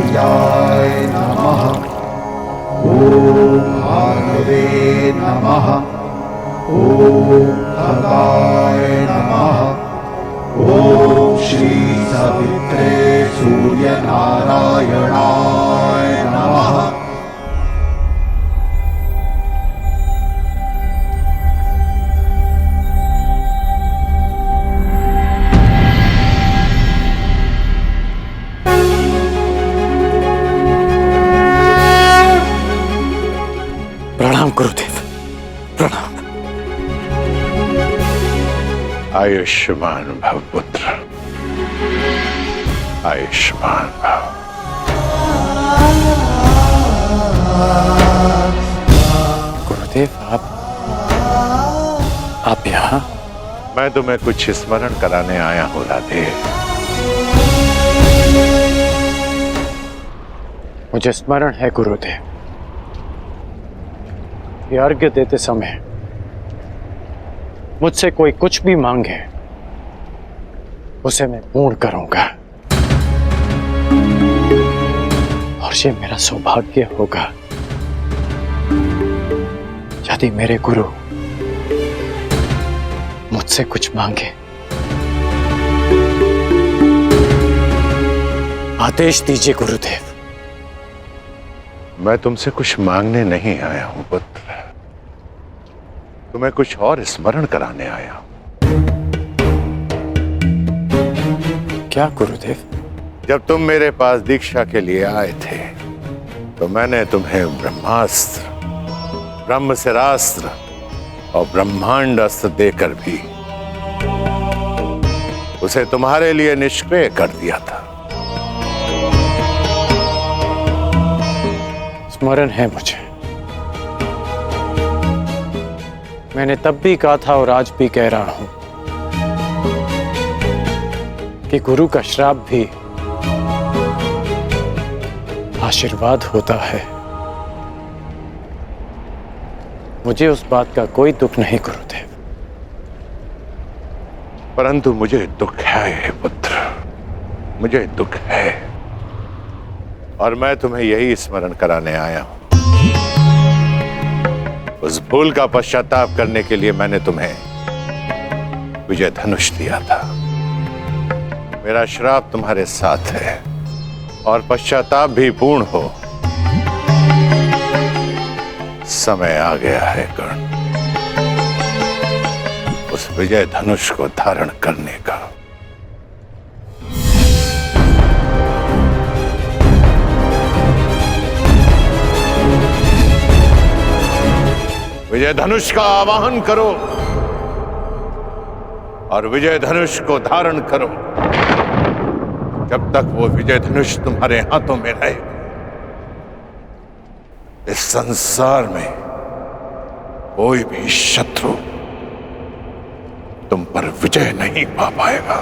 सूर्याय नमः। ओम भार्गवे नमः। ओम खगाय नमः। ओम श्री सवित्रे सूर्यनारायणाय नमः। प्रणाम गुरुदेव, प्रणाम। आयुष्मान भव पुत्र, आयुष्मान भव। गुरुदेव आप यहाँ? मैं तुम्हें कुछ स्मरण कराने आया हूँ राधे। मुझे स्मरण है गुरुदेव, अर्घ्य देते समय मुझसे कोई कुछ भी मांगे उसे मैं पूर्ण करूंगा, और ये मेरा सौभाग्य होगा यदि मेरे गुरु मुझसे कुछ मांगे। आदेश दीजिए गुरुदेव। मैं तुमसे कुछ मांगने नहीं आया हूं पुत्र, तुम्हें कुछ और स्मरण कराने आया हूं। क्या गुरुदेव? जब तुम मेरे पास दीक्षा के लिए आए थे तो मैंने तुम्हें ब्रह्मास्त्र, ब्रह्मशिरास्त्र और ब्रह्मांड अस्त्र देकर भी उसे तुम्हारे लिए निष्क्रिय कर दिया था। स्मरण है मुझे, मैंने तब भी कहा था और आज भी कह रहा हूं कि गुरु का श्राप भी आशीर्वाद होता है। मुझे उस बात का कोई दुख नहीं गुरुदेव। परंतु मुझे दुख है पुत्र, मुझे दुख है, और मैं तुम्हें यही स्मरण कराने आया हूं। उस भूल का पश्चाताप करने के लिए मैंने तुम्हें विजय धनुष दिया था। मेरा श्राप तुम्हारे साथ है और पश्चाताप भी पूर्ण हो। समय आ गया है कर्ण, उस विजय धनुष को धारण करने का। विजय धनुष का आवाहन करो और विजय धनुष को धारण करो। जब तक वो विजय धनुष तुम्हारे हाथों में रहे, इस संसार में कोई भी शत्रु तुम पर विजय नहीं पा पाएगा।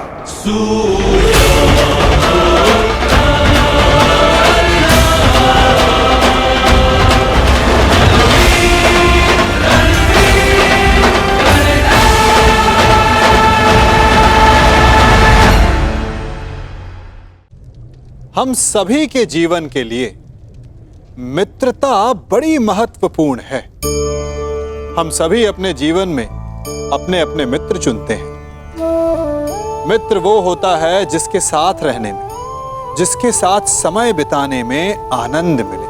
हम सभी के जीवन के लिए मित्रता बड़ी महत्वपूर्ण है। हम सभी अपने जीवन में अपने अपने मित्र चुनते हैं। मित्र वो होता है जिसके साथ रहने में, जिसके साथ समय बिताने में आनंद मिले।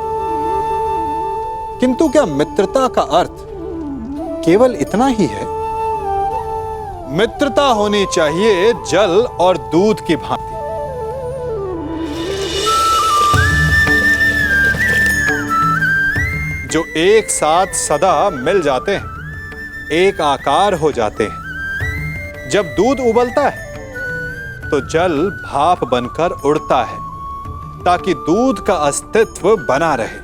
किंतु क्या मित्रता का अर्थ केवल इतना ही है? मित्रता होनी चाहिए जल और दूध की भांति। जो एक साथ सदा मिल जाते हैं, एक आकार हो जाते हैं। जब दूध उबलता है तो जल भाप बनकर उड़ता है ताकि दूध का अस्तित्व बना रहे।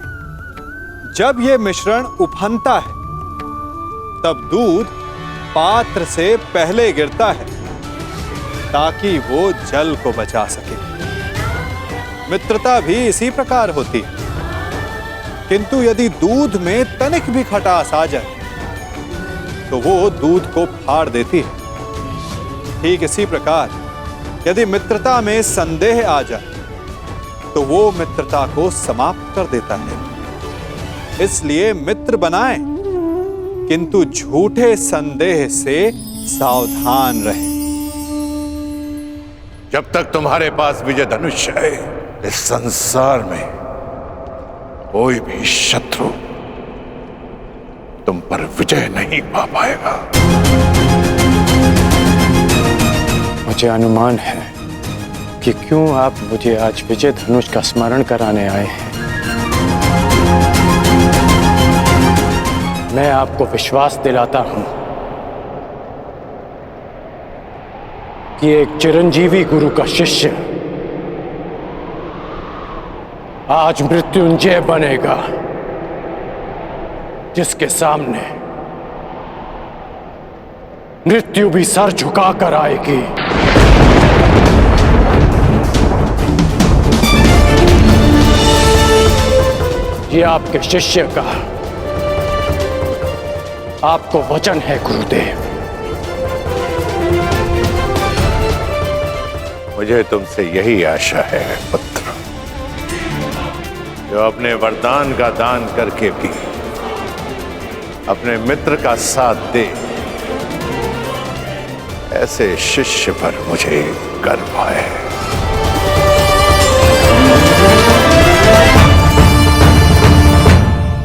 जब यह मिश्रण उफनता है तब दूध पात्र से पहले गिरता है ताकि वो जल को बचा सके। मित्रता भी इसी प्रकार होती है। किंतु यदि दूध में तनिक भी खटास आ जाए तो वो दूध को फाड़ देती है। ठीक इसी प्रकार यदि मित्रता में संदेह आ जाए तो वो मित्रता को समाप्त कर देता है। इसलिए मित्र बनाएं, किंतु झूठे संदेह से सावधान रहें। जब तक तुम्हारे पास विजय धनुष है, इस संसार में कोई भी शत्रु तुम पर विजय नहीं पा पाएगा। मुझे अनुमान है कि क्यों आप मुझे आज विजय धनुष का स्मरण कराने आए हैं। मैं आपको विश्वास दिलाता हूं कि एक चिरंजीवी गुरु का शिष्य आज मृत्युंजय बनेगा, जिसके सामने मृत्यु भी सर झुकाकर आएगी। ये आपके शिष्य का आपको वचन है गुरुदेव। मुझे तुमसे यही आशा है पुत्र, जो अपने वरदान का दान करके भी अपने मित्र का साथ दे। ऐसे शिष्य पर मुझे गर्व है।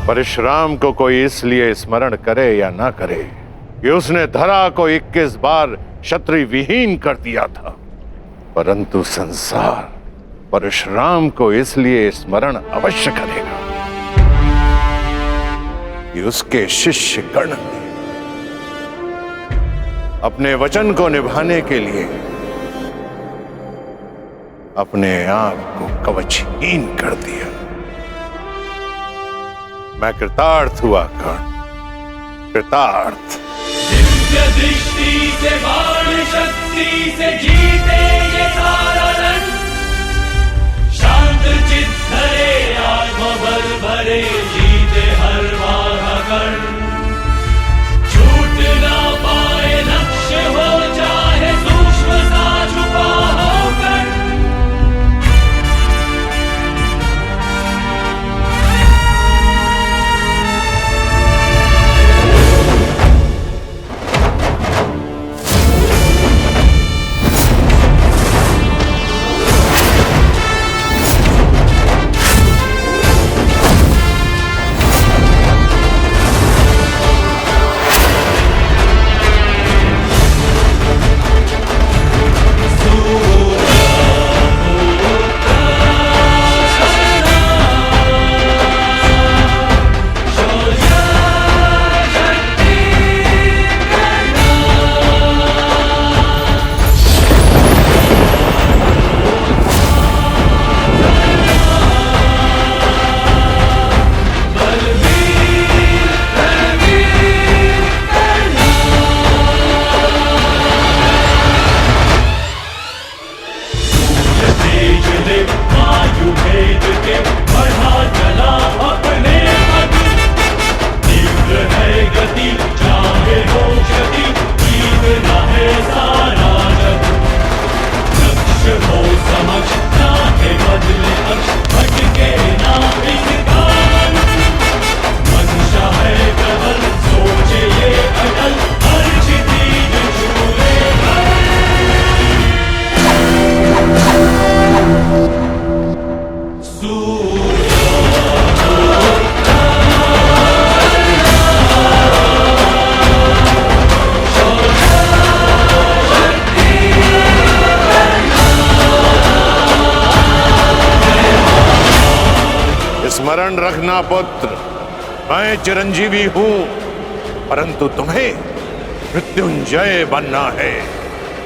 परशुराम को कोई इसलिए स्मरण करे या ना करे कि उसने धरा को 21 बार क्षत्रिय विहीन कर दिया था, परंतु संसार परशुराम को इसलिए स्मरण अवश्य करेगा कि उसके शिष्य गण ने अपने वचन को निभाने के लिए अपने आप को कवचहीन कर दिया। मैं कृतार्थ हुआ कर्ण, कृतार्थ। दिव्य दृष्टि से बाण शक्ति से जीते ये सारा रण, शांत चित्त धरे आत्मबल भरे जीते हर बाधा कण। छूट ना पाए लक्ष्य हो चाहे सूक्ष्म सा छुपा हो कण। स्मरण रखना पुत्र, मैं चिरंजीवी हूं, परंतु तुम्हें मृत्युंजय बनना है।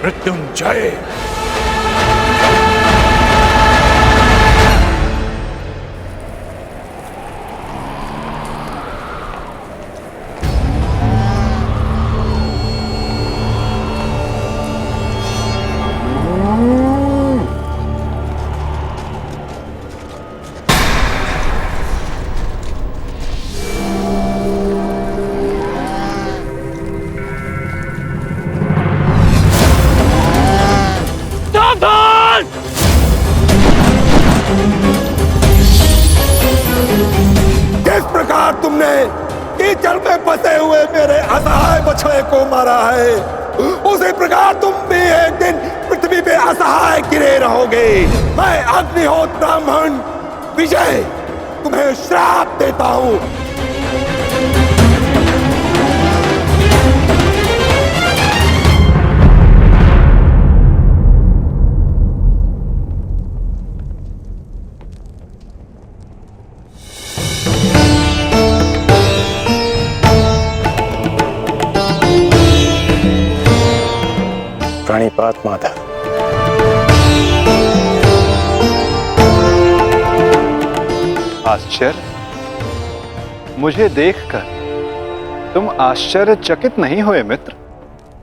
मृत्युंजय। कीचड़ में फंसे हुए मेरे असहाय बछड़े को मारा है, उसी प्रकार तुम भी एक दिन पृथ्वी पे असहाय गिरे रहोगे। मैं अग्निहोत्र ब्राह्मण विजय तुम्हें श्राप देता हूं। प्रणिपात माधव। आश्चर्य, मुझे देखकर तुम आश्चर्यचकित नहीं हुए मित्र?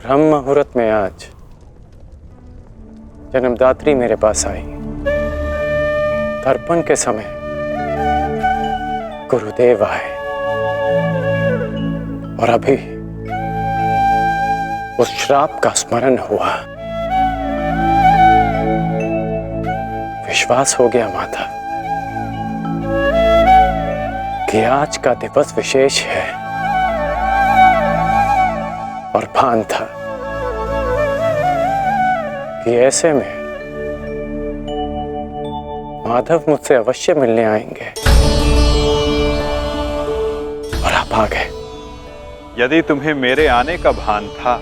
ब्रह्म मुहूर्त में आज जन्मदात्री मेरे पास आई। तर्पण के समय गुरुदेव आए और अभी उस श्राप का स्मरण हुआ। विश्वास हो गया माता कि आज का दिवस विशेष है, और भान था कि ऐसे में माधव मुझसे अवश्य मिलने आएंगे, और आप आ गए। यदि तुम्हें मेरे आने का भान था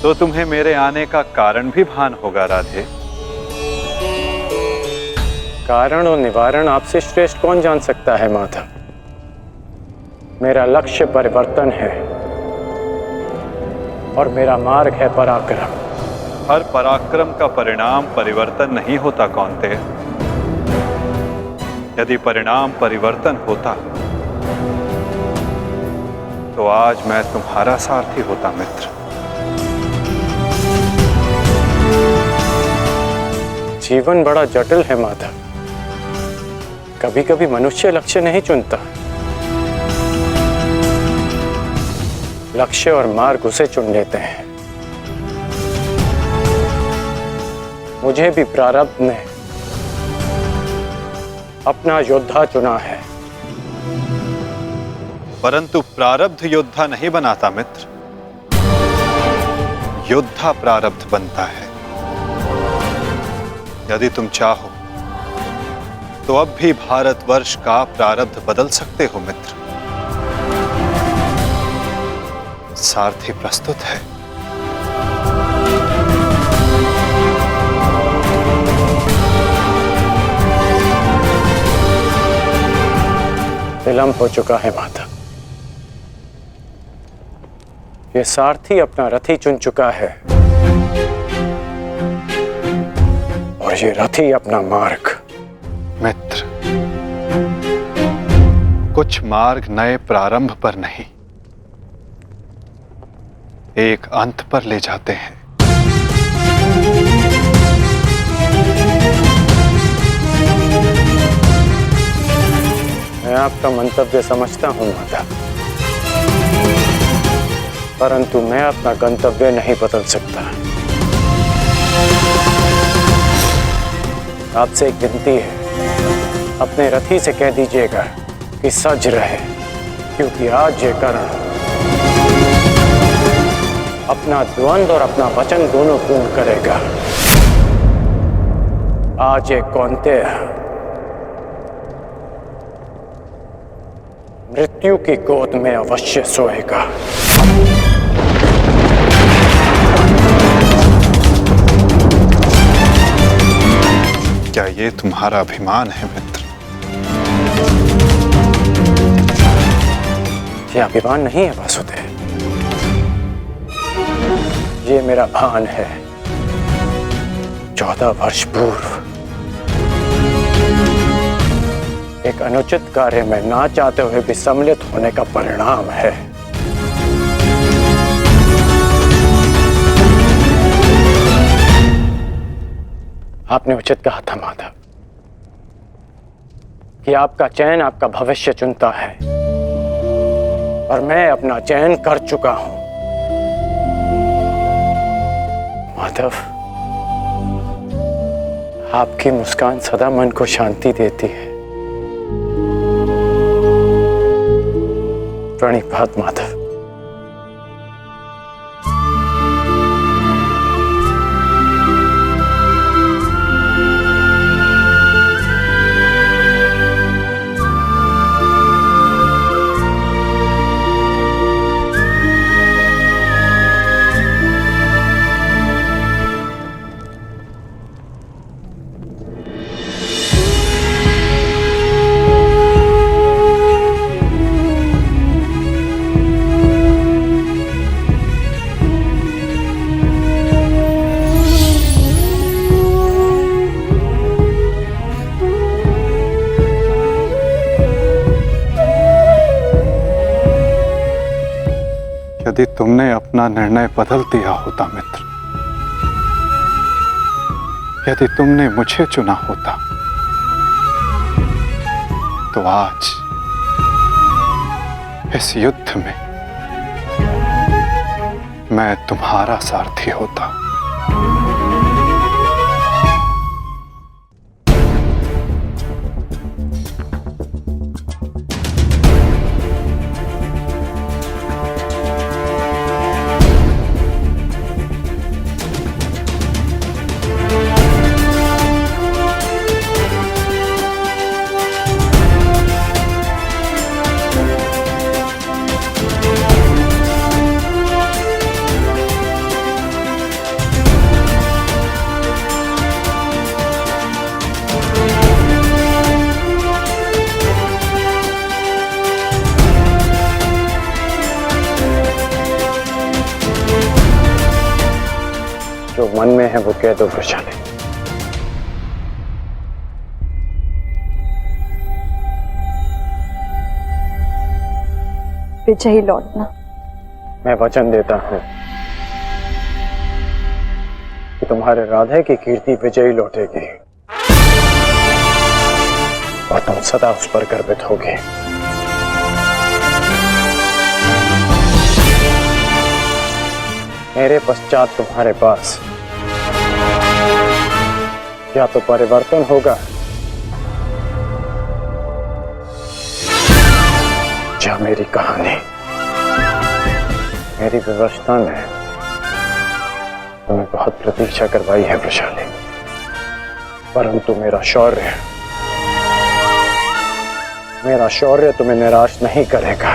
तो तुम्हें मेरे आने का कारण भी भान होगा राधे। कारण और निवारण आपसे श्रेष्ठ कौन जान सकता है माधव। मेरा लक्ष्य परिवर्तन है और मेरा मार्ग है पराक्रम। हर पराक्रम का परिणाम परिवर्तन नहीं होता कौन्तेय। यदि परिणाम परिवर्तन होता तो आज मैं तुम्हारा सारथी होता मित्र। जीवन बड़ा जटिल है माधव। कभी कभी मनुष्य लक्ष्य नहीं चुनता, लक्ष्य और मार्ग उसे चुन लेते हैं। मुझे भी प्रारब्ध ने अपना योद्धा चुना है। परंतु प्रारब्ध योद्धा नहीं बनाता मित्र, योद्धा प्रारब्ध बनता है। यदि तुम चाहो तो अब भी भारतवर्ष का प्रारब्ध बदल सकते हो मित्र। सारथी प्रस्तुत है। विलंब हो चुका है माता। ये सारथी अपना रथी चुन चुका है और ये रथी अपना मार्ग। मित्र, कुछ मार्ग नए प्रारंभ पर नहीं, एक अंत पर ले जाते हैं। मैं आपका मंतव्य समझता हूं माता, परंतु मैं अपना गंतव्य नहीं बदल सकता। आपसे एक विनती है, अपने रथी से कह दीजिएगा कि सज रहे, क्योंकि आज ये कर्ण अपना द्वंद्व और अपना वचन दोनों पूर्ण करेगा। आज एक कौन्तेय मृत्यु की गोद में अवश्य सोएगा। क्या ये तुम्हारा अभिमान है मित्र? ये अभिमान नहीं है वासुदेव, ये मेरा भान है। 14 वर्ष पूर्व एक अनुचित कार्य में ना चाहते हुए भी सम्मिलित होने का परिणाम है। आपने उचित कहा था माधव कि आपका चयन आपका भविष्य चुनता है, और मैं अपना चयन कर चुका हूं। माधव, आपकी मुस्कान सदा मन को शांति देती है। प्रणिपात माधव। यदि तुमने अपना निर्णय बदल दिया होता मित्र, यदि तुमने मुझे चुना होता, तो आज इस युद्ध में मैं तुम्हारा सारथी होता। जो मन में है वो कह दो वृषाली। विजयी लौटना। मैं वचन देता हूं कि तुम्हारे राधे की कीर्ति विजयी लौटेगी और तुम सदा उस पर गर्वित होगे। मेरे पश्चात तुम्हारे पास या तो परिवर्तन होगा या मेरी कहानी। मेरी व्यवस्था ने तुम्हें बहुत प्रतीक्षा करवाई है वृषाली, परंतु मेरा शौर्य तुम्हें निराश नहीं करेगा।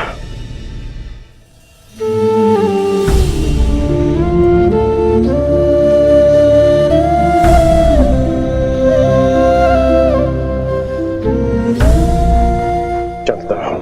चलता हूं।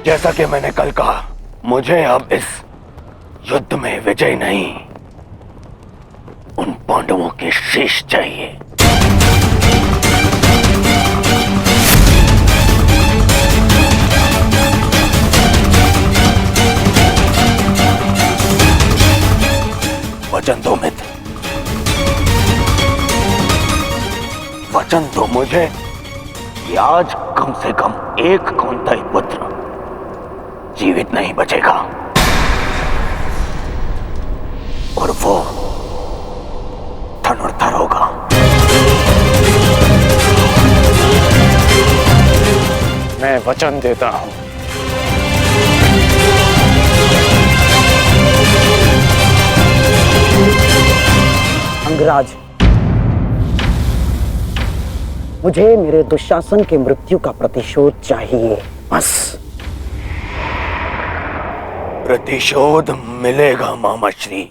जैसा कि मैंने कल कहा, मुझे अब इस युद्ध में विजय नहीं, उन पांडवों के शीश चाहिए। वचन दो मित्र, वचन दो मुझे कि आज कम से कम एक कौंतेय पुत्र जीवित नहीं बचेगा और वो धनुर्धर होगा। मैं वचन देता हूं। अंगराज, मुझे मेरे दुशासन के मृत्यु का प्रतिशोध चाहिए, बस। प्रतिशोध मिलेगा मामाश्री।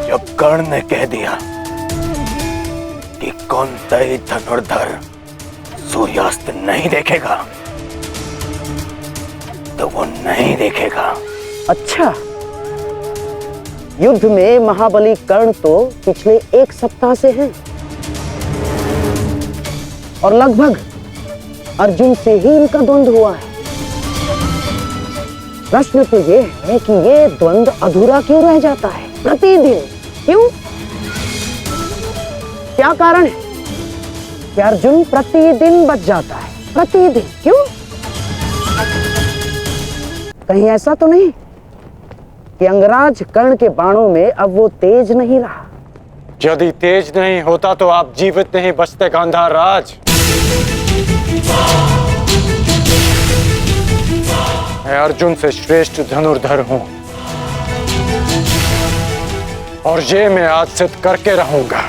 जब कर्ण ने कह दिया कि कौंतेय धनुर्धर सूर्यास्त नहीं देखेगा तो वो नहीं देखेगा। अच्छा, युद्ध में महाबली कर्ण तो पिछले 1 सप्ताह से हैं और लगभग अर्जुन से ही इनका द्वंद्व हुआ है। प्रश्न तो ये है कि ये द्वंद्व अधूरा क्यों रह जाता है प्रतिदिन? क्यों? क्या कारण है कि अर्जुन प्रतिदिन बच जाता है? प्रतिदिन क्यों? कहीं ऐसा तो नहीं कि अंगराज कर्ण के बाणों में अब वो तेज नहीं रहा? यदि तेज नहीं होता तो आप जीवित नहीं बचते गांधार राज। मैं अर्जुन से श्रेष्ठ धनुर्धर हूं और ये मैं आज सिद्ध करके रहूंगा।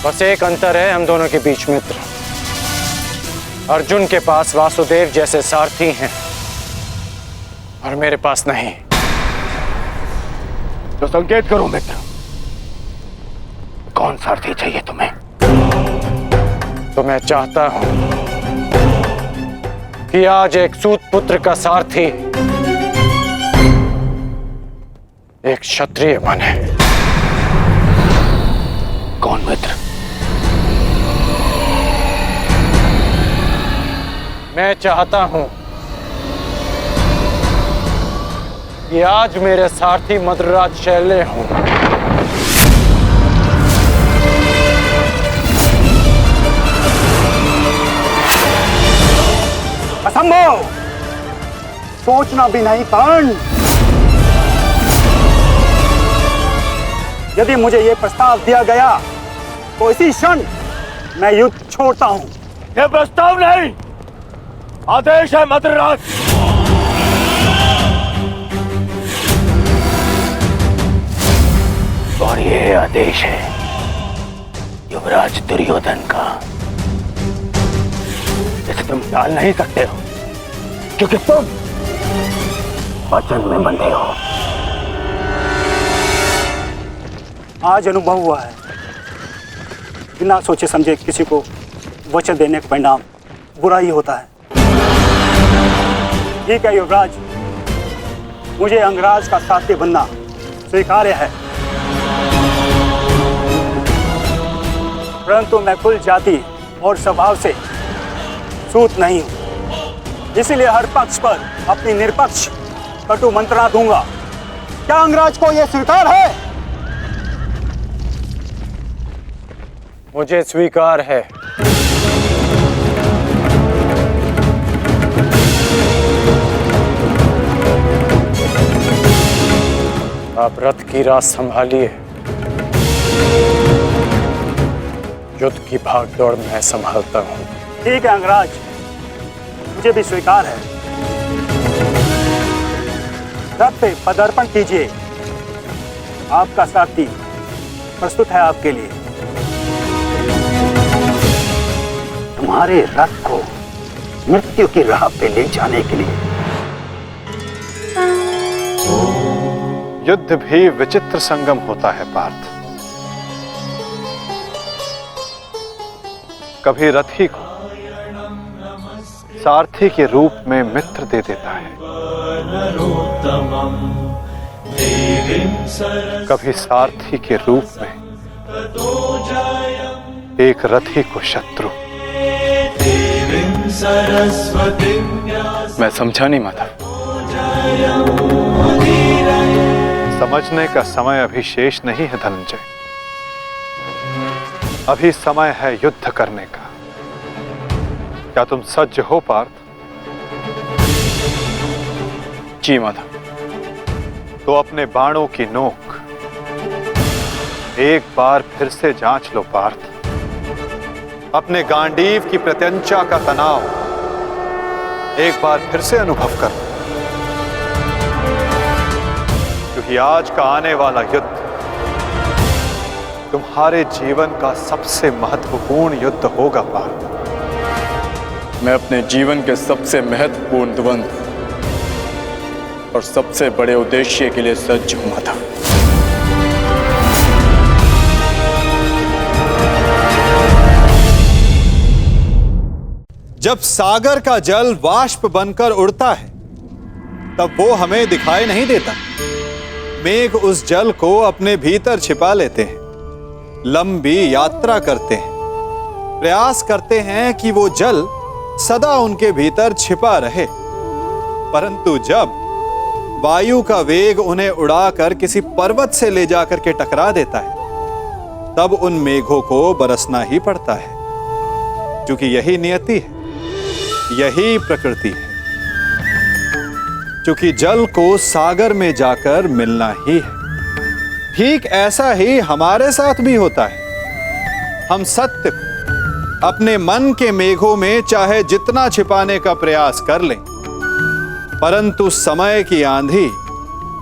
बस एक अंतर है हम दोनों के बीच, मित्र। अर्जुन के पास वासुदेव जैसे सारथी हैं और मेरे पास नहीं। तो संकेत करो मित्र, कौन सारथी चाहिए तुम्हें? तो मैं चाहता हूं कि आज एक सूत पुत्र का सारथी एक क्षत्रिय बने। कौन मित्र? मैं चाहता हूं कि आज मेरे सारथी मद्रराज शैल्य हों। असंभव! सोचना भी नहीं कर्ण। यदि मुझे यह प्रस्ताव दिया गया तो इसी क्षण मैं युद्ध छोड़ता हूं। यह प्रस्ताव नहीं, आदेश है मद्रराज। और यह आदेश है युवराज दुर्योधन का। इसे तुम टाल नहीं सकते हो क्योंकि तुम वचन में बंधे हो। आज अनुभव हुआ है, बिना सोचे समझे किसी को वचन देने का परिणाम बुरा ही होता है। ठीक है युवराज, मुझे अंगराज का साथी बनना स्वीकार्य है, परंतु मैं कुल जाति और स्वभाव से सूत नहीं हूं, इसीलिए हर पक्ष पर अपनी निरपक्ष कटु मंत्रणा दूंगा। क्या अंगराज को यह स्वीकार है? मुझे स्वीकार है। आप रथ की राह संभालिए, युद्ध की भागदौड़ मैं संभालता हूं। ठीक है अंगराज, मुझे भी स्वीकार है। रथ पे पदार्पण कीजिए, आपका साथी प्रस्तुत है आपके लिए। तुम्हारे रथ को मृत्यु की राह पे ले जाने के लिए। युद्ध भी विचित्र संगम होता है पार्थ। कभी रथी को सारथी के रूप में मित्र दे देता है, कभी सारथी के रूप में एक रथी को शत्रु। मैं समझा नहीं माता। समझने का समय अभी शेष नहीं है धनंजय। अभी समय है युद्ध करने का। क्या तुम सज्ज हो पार्थ? जी माता। तो अपने बाणों की नोक एक बार फिर से जांच लो पार्थ। अपने गांडीव की प्रत्यंचा का तनाव एक बार फिर से अनुभव कर, क्योंकि आज का आने वाला युद्ध तुम्हारे जीवन का सबसे महत्वपूर्ण युद्ध होगा पार्थ। मैं अपने जीवन के सबसे महत्वपूर्ण द्वंद्व और सबसे बड़े उद्देश्य के लिए सज्ज हुआ था। जब सागर का जल वाष्प बनकर उड़ता है तब वो हमें दिखाई नहीं देता। मेघ उस जल को अपने भीतर छिपा लेते हैं, लंबी यात्रा करते हैं, प्रयास करते हैं कि वो जल सदा उनके भीतर छिपा रहे। परंतु जब वायु का वेग उन्हें उड़ाकर किसी पर्वत से ले जाकर के टकरा देता है, तब उन मेघों को बरसना ही पड़ता है, क्योंकि यही नियति है, यही प्रकृति है। क्योंकि जल को सागर में जाकर मिलना ही है। ठीक ऐसा ही हमारे साथ भी होता है। हम सत्य को अपने मन के मेघों में चाहे जितना छिपाने का प्रयास कर लें, परंतु समय की आंधी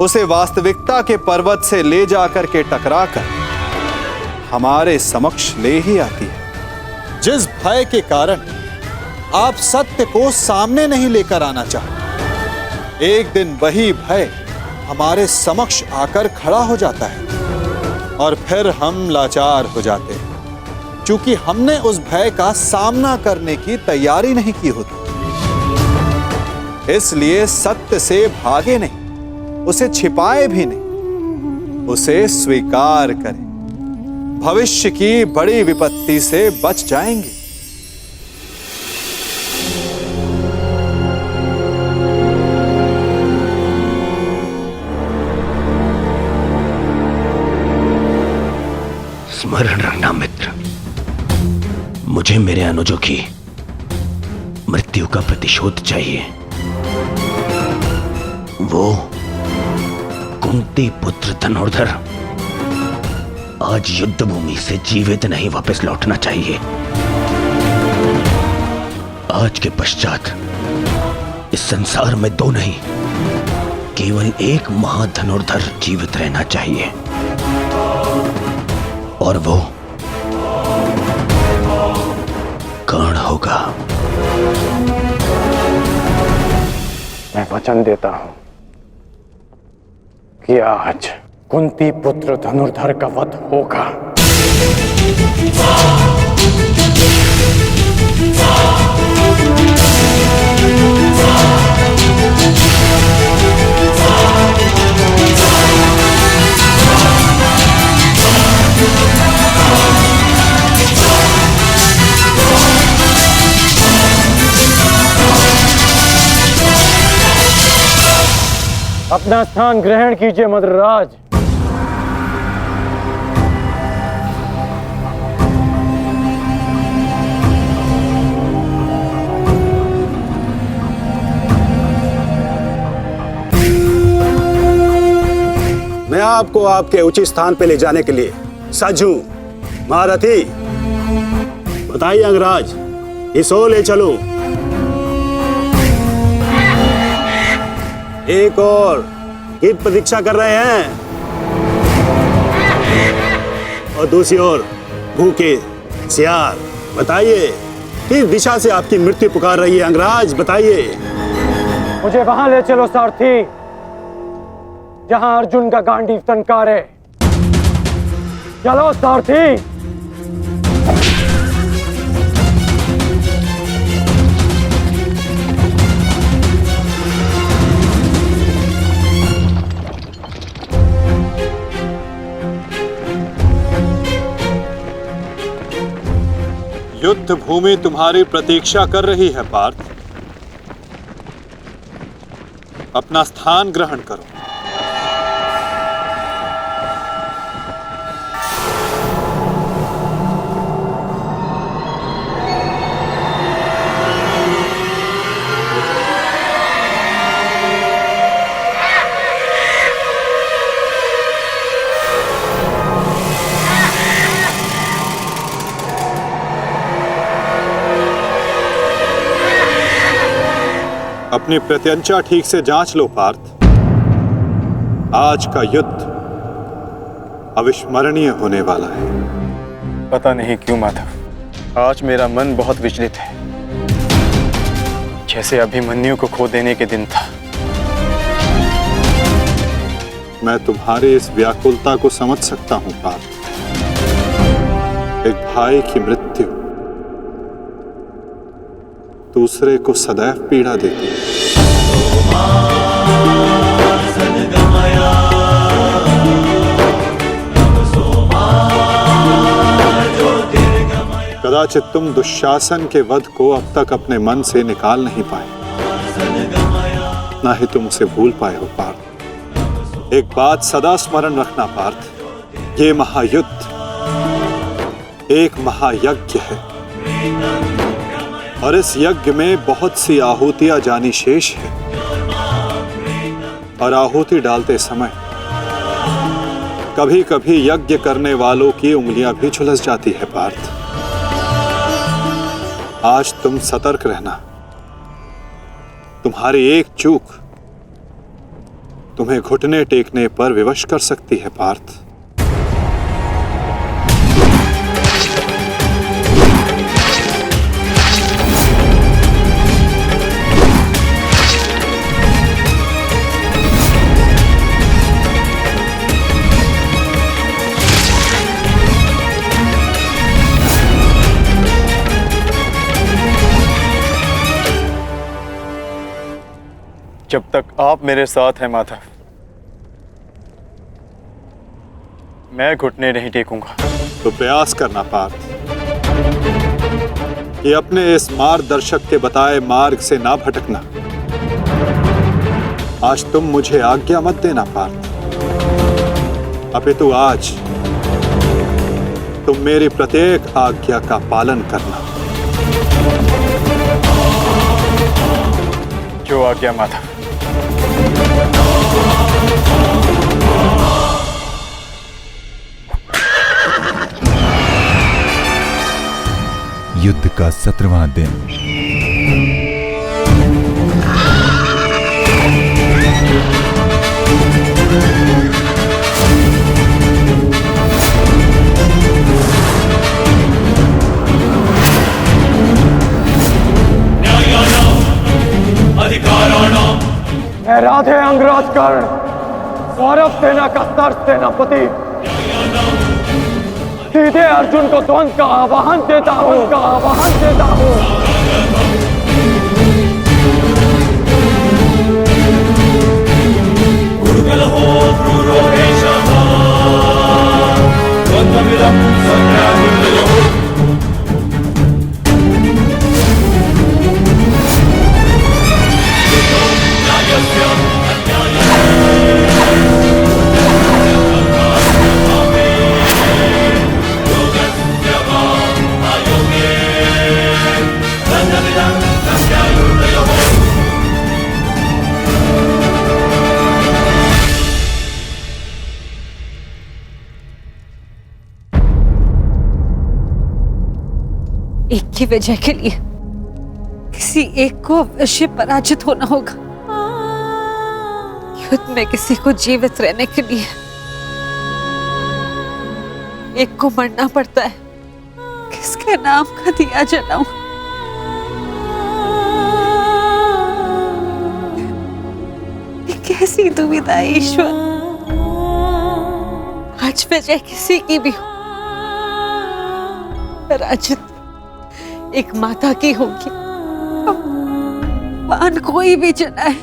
उसे वास्तविकता के पर्वत से ले जाकर के टकराकर हमारे समक्ष ले ही आती है। जिस भय के कारण आप सत्य को सामने नहीं लेकर आना चाहते, एक दिन वही भय हमारे समक्ष आकर खड़ा हो जाता है और फिर हम लाचार हो जाते हैं, क्योंकि हमने उस भय का सामना करने की तैयारी नहीं की होती। इसलिए सत्य से भागे नहीं, उसे छिपाए भी नहीं, उसे स्वीकार करें। भविष्य की बड़ी विपत्ति से बच जाएंगे। स्मरण रखना मित्र, मुझे मेरे अनुजों की मृत्यु का प्रतिशोध चाहिए। वो कुंती पुत्र धनुर्धर आज युद्ध भूमि से जीवित नहीं वापस लौटना चाहिए। आज के पश्चात इस संसार में दो नहीं, केवल एक महाधनुर्धर जीवित रहना चाहिए, और वो कर्ण होगा। मैं वचन देता हूं कि आज कुंती पुत्र धनुर्धर का वध होगा। अपना स्थान ग्रहण कीजिए मद्रराज। मैं आपको आपके उचित स्थान पे ले जाने के लिए सज्ज हूं। महारथी, बताइए अंगराज, इस ओर ले चलो। एक और गीत प्रतीक्षा कर रहे हैं, और दूसरी ओर भूखे सियार। बताइए, किस दिशा से आपकी मृत्यु पुकार रही है अंगराज? बताइए। मुझे वहां ले चलो सारथी, जहां अर्जुन का गांडीव टंकारे। चलो सारथी। युद्ध भूमि तुम्हारी प्रतीक्षा कर रही है पार्थ। अपना स्थान ग्रहण करो। अपनी प्रत्यंचा ठीक से जांच लो पार्थ। आज का युद्ध अविस्मरणीय होने वाला है। पता नहीं क्यों माधव, आज मेरा मन बहुत विचलित है। जैसे अभिमन्यु को खो देने के दिन था। मैं तुम्हारी इस व्याकुलता को समझ सकता हूं पार्थ। एक भाई की मृत्यु दूसरे को सदैव पीड़ा देती है। कदाचित तुम दुशासन के वध को अब तक अपने मन से निकाल नहीं पाए, ना ही तुम उसे भूल पाए हो पार्थ। एक बात सदा स्मरण रखना पार्थ, ये महायुद्ध एक महायज्ञ है और इस यज्ञ में बहुत सी आहुतियां जानी शेष है और आहुति डालते समय कभी कभी यज्ञ करने वालों की उंगलियां भी झुलस जाती है पार्थ। आज तुम सतर्क रहना, तुम्हारी एक चूक तुम्हें घुटने टेकने पर विवश कर सकती है पार्थ। जब तक आप मेरे साथ हैं माधव, मैं घुटने नहीं टेकूंगा। तो प्रयास करना पार्थ कि अपने इस मार्गदर्शक के बताए मार्ग से ना भटकना। आज तुम मुझे आज्ञा मत देना पार्थ, अपितु आज तुम मेरी प्रत्येक आज्ञा का पालन करना। जो आज्ञा माधव। युद्ध का 17वां दिन। मैं राधे अंगराज कर्ण, सौरभ सेना का सर सेनापति, सीधे अर्जुन को द्वंद्व का आह्वान देता हूं। एक की वजह के लिए किसी एक को अवश्य पराजित होना होगा। युद्ध में किसी को जीवित रहने के लिए एक को मरना पड़ता है। किसके नाम का दिया जलाऊं? ये कैसी दुविधा है ईश्वर। आज वजह किसी की भी हो, पराजित एक माता की होगी। बाण कोई भी चलाए,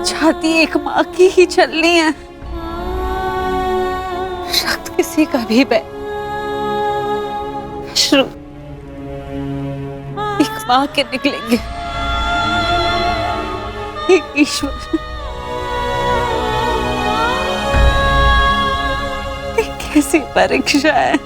छाती एक माँ की ही चलनी है। रक्त किसी का भी बहे, अश्रु एक माँ के निकलेंगे। एक ईश्वर, कैसी परीक्षा है।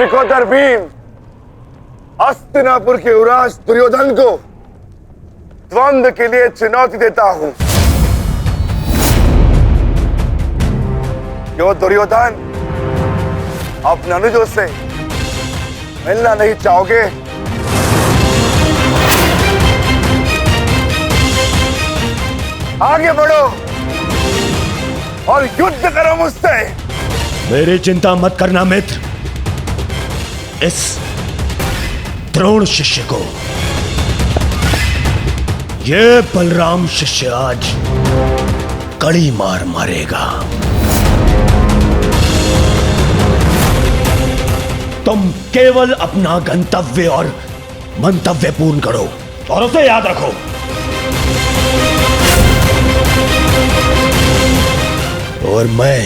सिकोदर भीम हस्तिनापुर के युवराज दुर्योधन को द्वंद्व के लिए चुनौती देता हूं। क्यों दुर्योधन, अपने अनुजों से मिलना नहीं चाहोगे? आगे बढ़ो और युद्ध करो मुझसे। मेरी चिंता मत करना मित्र, इस द्रोण शिष्य को ये बलराम शिष्य आज कड़ी मार मारेगा। तुम केवल अपना गंतव्य और मंतव्य पूर्ण करो और उसे याद रखो। और मैं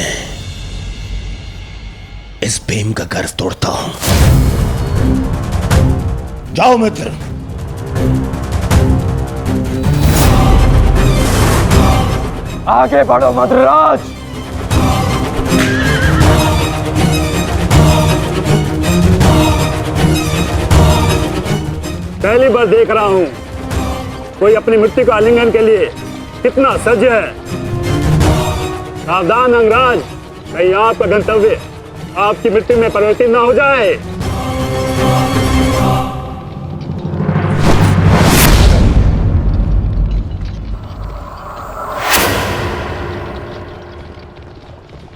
इस भीम का गर्व तोड़ता हूं। जाओ मित्र। आगे बढ़ो मद्राज। पहली बार देख रहा हूं कोई अपनी मृत्यु का आलिंगन के लिए कितना सज्ज है। सावधान अंगराज, कहीं आपका गंतव्य आपकी मृत्यु में परिवर्तित न हो जाए।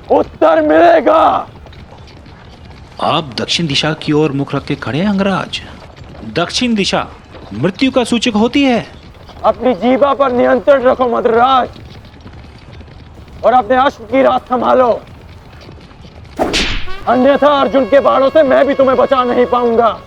उत्तर मिलेगा। आप दक्षिण दिशा की ओर मुख रख के खड़े हैं अंगराज। दक्षिण दिशा मृत्यु का सूचक होती है। अपनी जीवा पर नियंत्रण रखो मद्राज और अपने अश्व की रात संभालो, अन्यथा अर्जुन के बाणों से मैं भी तुम्हें बचा नहीं पाऊंगा।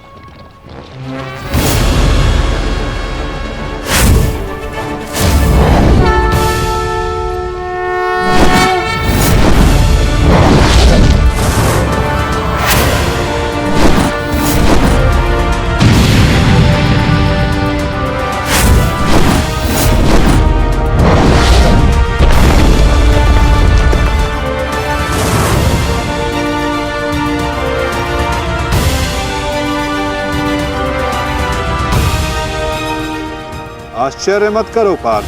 आश्चर्य मत करो पार्थ,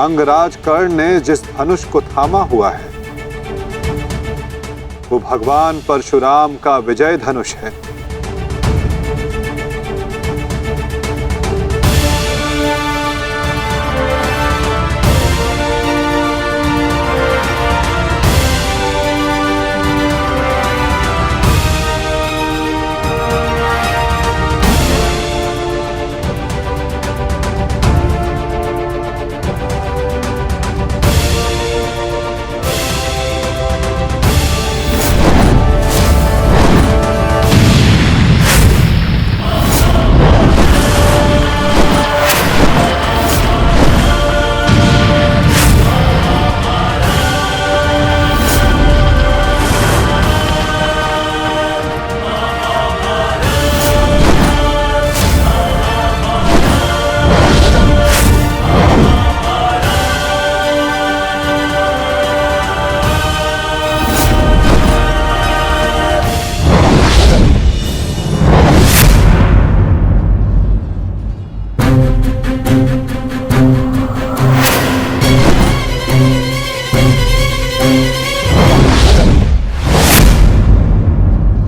अंगराज कर्ण ने जिस धनुष को थामा हुआ है वो भगवान परशुराम का विजय धनुष है।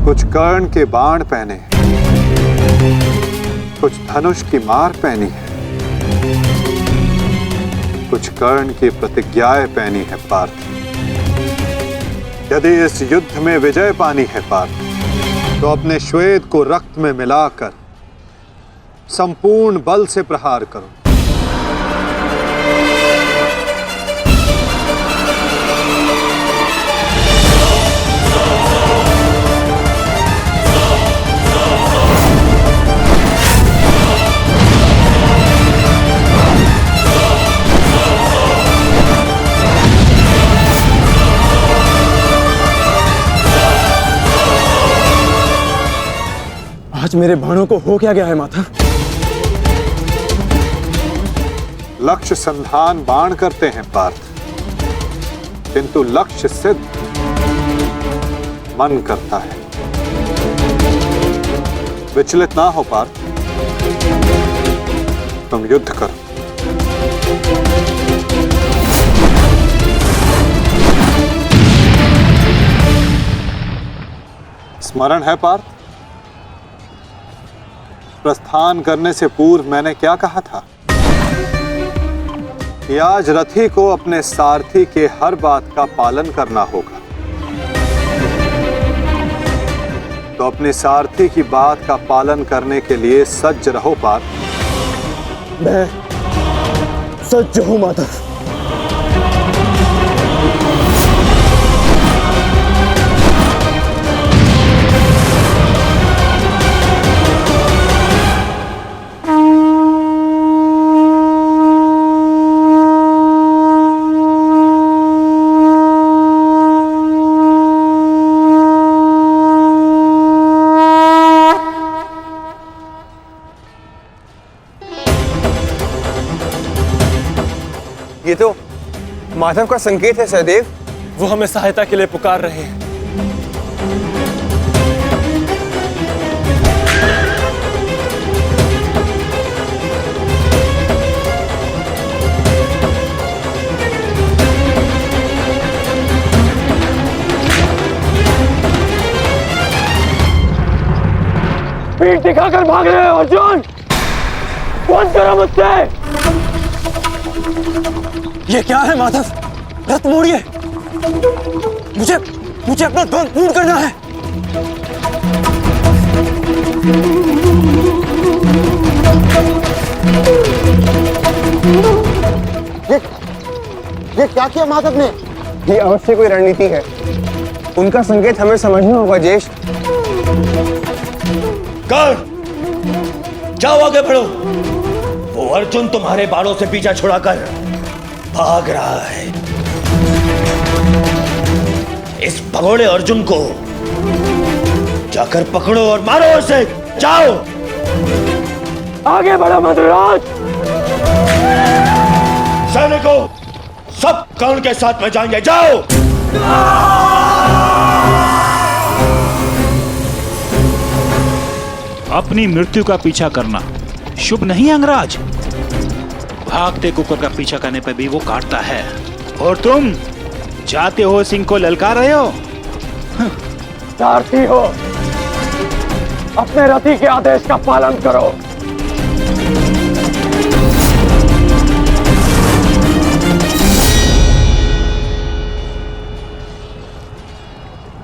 कुछ कर्ण के बाण पहने, कुछ धनुष की मार पहनी है, कुछ कर्ण की प्रतिज्ञाएं पहनी है पार्थ। यदि इस युद्ध में विजय पानी है पार्थ, तो अपने श्वेत को रक्त में मिलाकर संपूर्ण बल से प्रहार करो। आज मेरे बाणों को हो क्या गया है माता? लक्ष्य संधान बाण करते हैं पार्थ, किंतु लक्ष्य सिद्ध मन करता है। विचलित ना हो पार्थ, तुम युद्ध करो। स्मरण है पार्थ, प्रस्थान करने से पूर्व मैंने क्या कहा था कि आज रथी को अपने सारथी के हर बात का पालन करना होगा। तो अपने सारथी की बात का पालन करने के लिए सज्ज रहो पार्थ। मैं सज्ज हूं माधव। ये तो माधव का संकेत है सहदेव। वो हमें सहायता के लिए पुकार रहे हैं। पीठ दिखाकर भाग रहे हो अर्जुन, बंद करो मुझसे। ये क्या है माधव? रथ मोड़िए, मुझे अपना ध्वज पूर्ण करना है। ये क्या किया माधव ने? ये अवश्य कोई रणनीति है। उनका संकेत हमें समझना होगा ज्येष्ठ। जाओ आगे बढ़ो। वो अर्जुन तुम्हारे बालों से पीछा छुड़ाकर भाग रहा है। इस भगोड़े अर्जुन को जाकर पकड़ो और मारो उसे। जाओ आगे बढ़ो मद्राज। सैनिकों, सब कर्ण के साथ में जाएंगे। जाओ। अपनी मृत्यु का पीछा करना शुभ नहीं अंगराज। भागते कुकुर का पीछा करने पर भी वो काटता है, और तुम जाते हो सिंह को ललकार रहे हो। सारथी हो, अपने रथी के आदेश का पालन करो।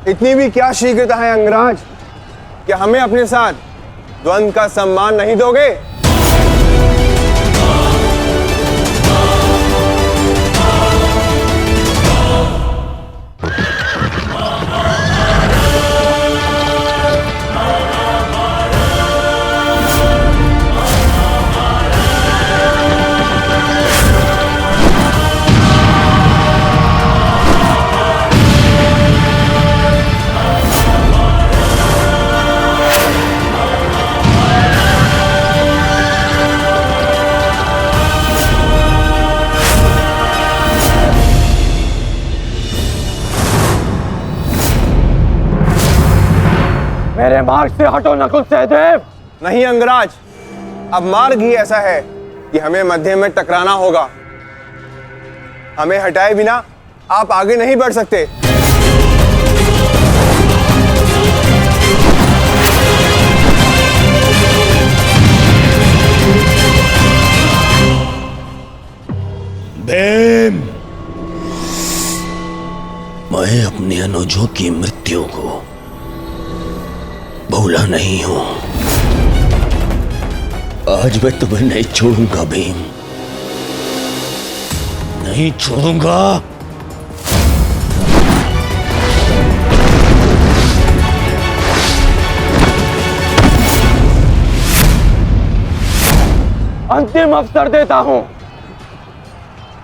इतनी भी क्या शीघ्रता है अंगराज? क्या हमें अपने साथ द्वंद्व का सम्मान नहीं दोगे? मेरे मार्ग से हटो नकुल सहदेव। नहीं अंगराज, अब मार्ग ही ऐसा है कि हमें मध्य में टकराना होगा। हमें हटाए बिना आप आगे नहीं बढ़ सकते। भीम, मैं अपने अनुजों की मृत्यु को भूला नहीं हूं। आज मैं तुम्हें नहीं छोड़ूंगा भीम, नहीं छोड़ूंगा। अंतिम अवसर देता हूं,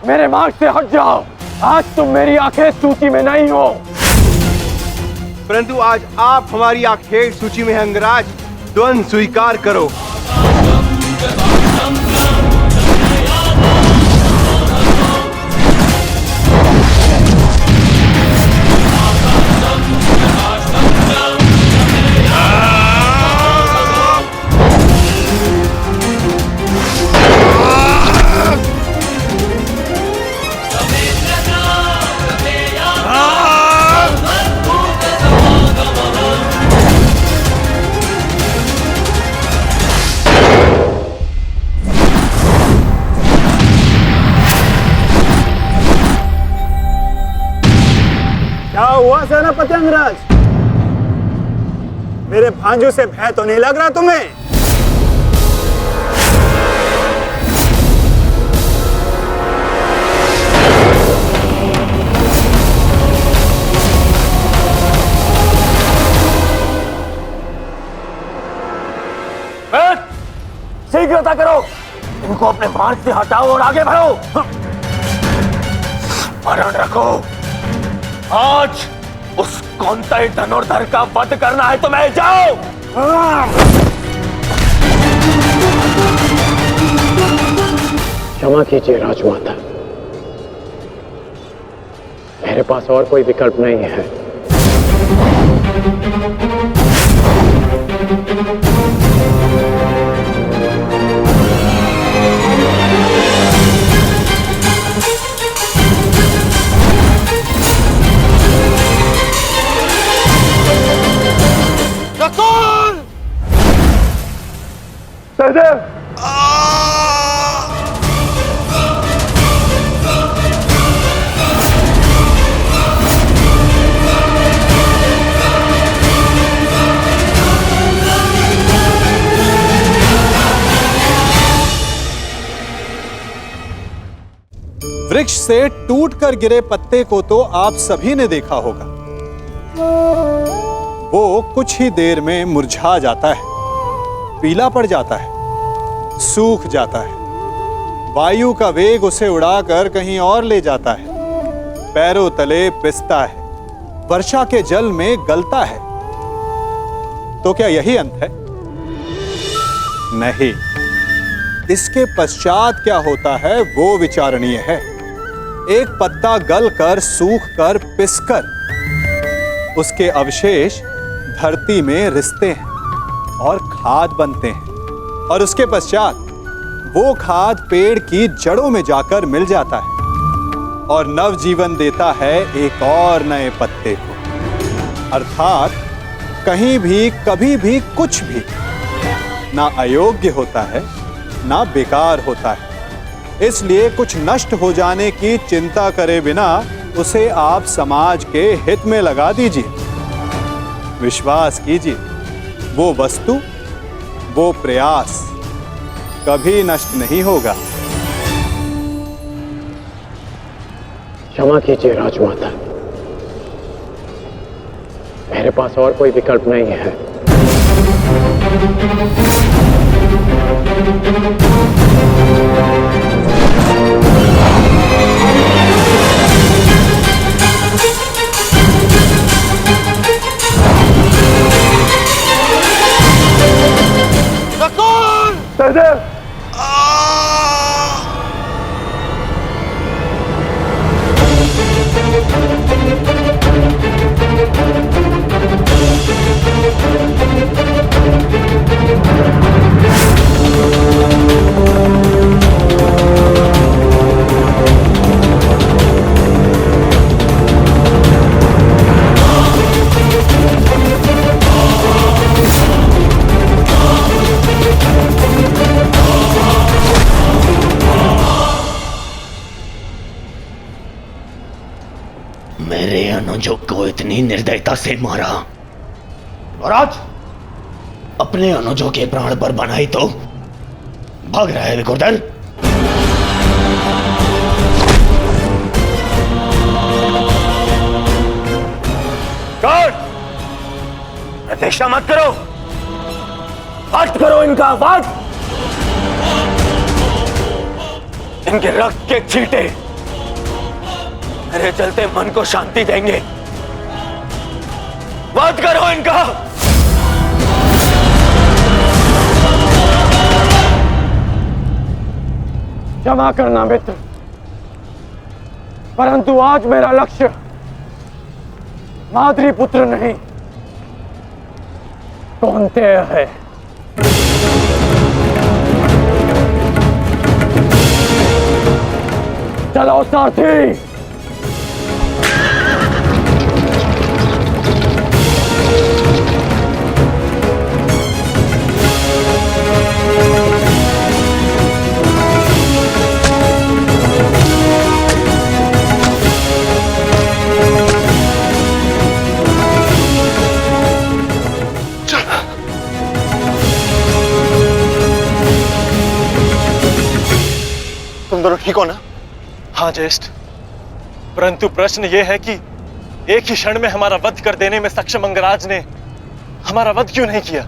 मेरे मार्ग से हट जाओ। आज तुम मेरी आखिरी सूची में नहीं हो, परंतु आज आप हमारी आखिरी सूची में हैं अंगराज। द्वंद्व स्वीकार करो। हुआ सेनापति अंगराज? मेरे भांजों से भय तो नहीं लग रहा तुम्हें? शीघ्रता करो, इनको अपने मार्ग से हटाओ और आगे बढ़ो। स्मरण रखो, आज उस कौंतई धनुर्धर का वध करना है तुम्हें। जाओ। क्षमा कीजिए राजमाता, मेरे पास और कोई विकल्प नहीं है। सहदेव, वृक्ष से टूटकर गिरे पत्ते को तो आप सभी ने देखा होगा। वो कुछ ही देर में मुरझा जाता है, पीला पड़ जाता है, सूख जाता है। वायु का वेग उसे उड़ाकर कहीं और ले जाता है, पैरों तले पिसता है, वर्षा के जल में गलता है। तो क्या यही अंत है? नहीं, इसके पश्चात क्या होता है वो विचारणीय है। एक पत्ता गलकर, सूखकर, पिसकर उसके अवशेष धरती में रिसते हैं और खाद बनते हैं, और उसके पश्चात वो खाद पेड़ की जड़ों में जाकर मिल जाता है और नव जीवन देता है एक और नए पत्ते को। अर्थात कहीं भी कभी भी कुछ भी ना अयोग्य होता है ना बेकार होता है। इसलिए कुछ नष्ट हो जाने की चिंता करे बिना उसे आप समाज के हित में लगा दीजिए। विश्वास कीजिए, वो वस्तु, वो प्रयास कभी नष्ट नहीं होगा। क्षमा कीजिए राजमाता, मेरे पास और कोई विकल्प नहीं है। सहदेव, मेरे अनुजों को इतनी निर्दयता से मारा और आज अपने अनुजों के प्राण पर बनाई तो भाग रहा है विकुर्दन। कौन? प्रतीक्षा मत करो, वध करो इनका वध। इनके रक्त के छींटे मेरे चलते मन को शांति देंगे। वध करो इनका। क्षमा करना मित्र, परंतु आज मेरा लक्ष्य माद्री पुत्र नहीं कौंतेय है। चलो सारथी। तुम दोनों ठीक हो ना? हाँ ज्येष्ठ, परंतु प्रश्न यह है कि एक ही क्षण में हमारा वध कर देने में सक्षम अंगराज ने हमारा वध क्यों नहीं किया?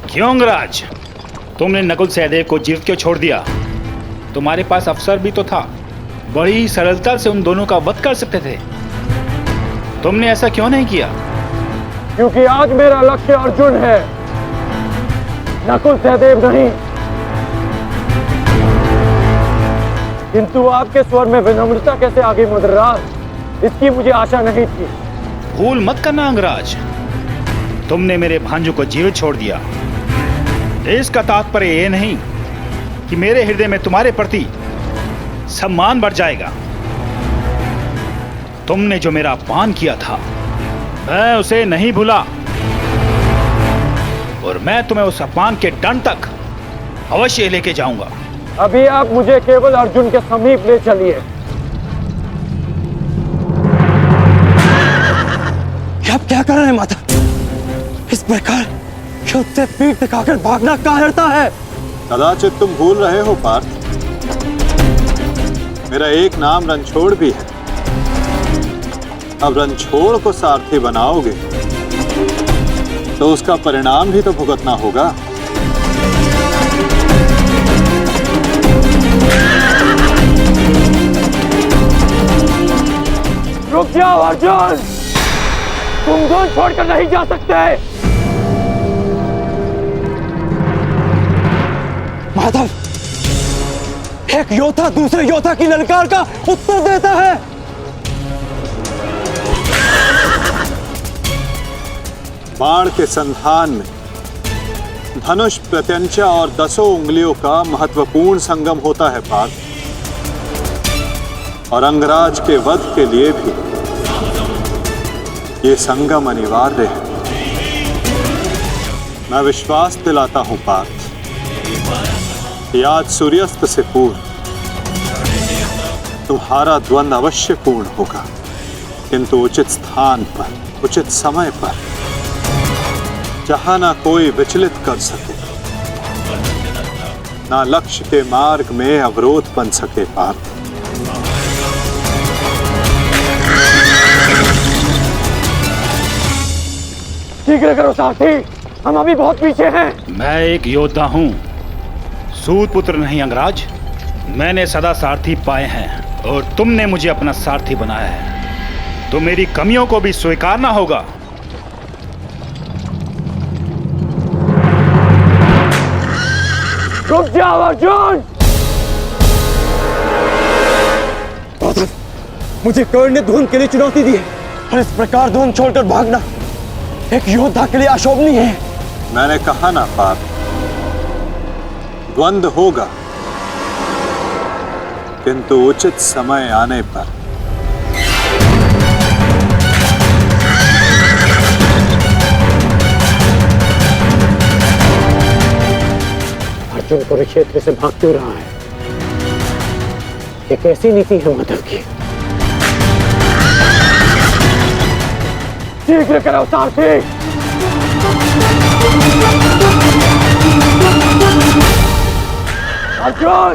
क्यों अंगराज, तुमने नकुल सहदेव को जीवित क्यों छोड़ दिया? तुम्हारे पास अवसर भी तो था, बड़ी सरलता से उन दोनों का वध कर सकते थे। तुमने ऐसा क्यों नहीं किया? क्योंकि आज मेरा लक्ष्य अर्जुन है, नकुल सहदेव नहीं। किंतु आपके स्वर में विनम्रता कैसे आ गई मद्रराज, इसकी मुझे आशा नहीं थी। भूल मत करना अंगराज, तुमने मेरे भांजू को जीवित छोड़ दिया। इसका तात्पर्य यह नहीं कि मेरे हृदय में तुम्हारे प्रति सम्मान बढ़ जाएगा। तुमने जो मेरा अपमान किया था, मैं उसे नहीं भूला, और मैं तुम्हें उस अपमान के दंड तक अवश्य लेके जाऊंगा। अभी आप मुझे केवल अर्जुन के समीप ले चलिए। आप क्या कर रहे हैं माता? इस प्रकार युद्ध से पीठ दिखाकर भागना कायरता है। कदाचित तुम भूल रहे हो पार्थ, मेरा एक नाम रणछोड़ भी है। अब रणछोड़ को सारथी बनाओगे तो उसका परिणाम भी तो भुगतना होगा। रुक जाओ अर्जुन, तुम दोनों छोड़कर नहीं जा सकते। माधव, एक योद्धा दूसरे योद्धा की ललकार का उत्तर देता है। बाण के संधान में धनुष, प्रत्यंचा और 10 उंगलियों का महत्वपूर्ण संगम होता है पार्थ, और अंगराज के वध के लिए भी ये संगम अनिवार्य है। मैं विश्वास दिलाता हूं पार्थ कि आज सूर्यास्त से पूर्व तुम्हारा द्वंद्व अवश्य पूर्ण होगा, किंतु उचित स्थान पर, उचित समय पर, जहां ना कोई विचलित कर सके, ना लक्ष्य के मार्ग में अवरोध बन सके पार्थ। शीघ्र करो सारथी, हम अभी बहुत पीछे हैं। मैं एक योद्धा हूं, सूत पुत्र नहीं अंगराज। मैंने सदा सारथी पाए हैं और तुमने मुझे अपना सारथी बनाया है, तो मेरी कमियों को भी स्वीकारना होगा। रुक जाओ अर्जुन। मुझे कर्ण ने धुन के लिए चुनौती दी है, और इस प्रकार धुन छोड़कर भागना एक योद्धा के लिए अशोभनीय है। मैंने कहा ना पार्थ, द्वंद्व होगा, किंतु उचित समय आने पर। अर्जुन कुरुक्षेत्र से भाग क्यों रहा है? ये कैसी नीति है माधव की? शीघ्र करो सारथी। अर्जुन,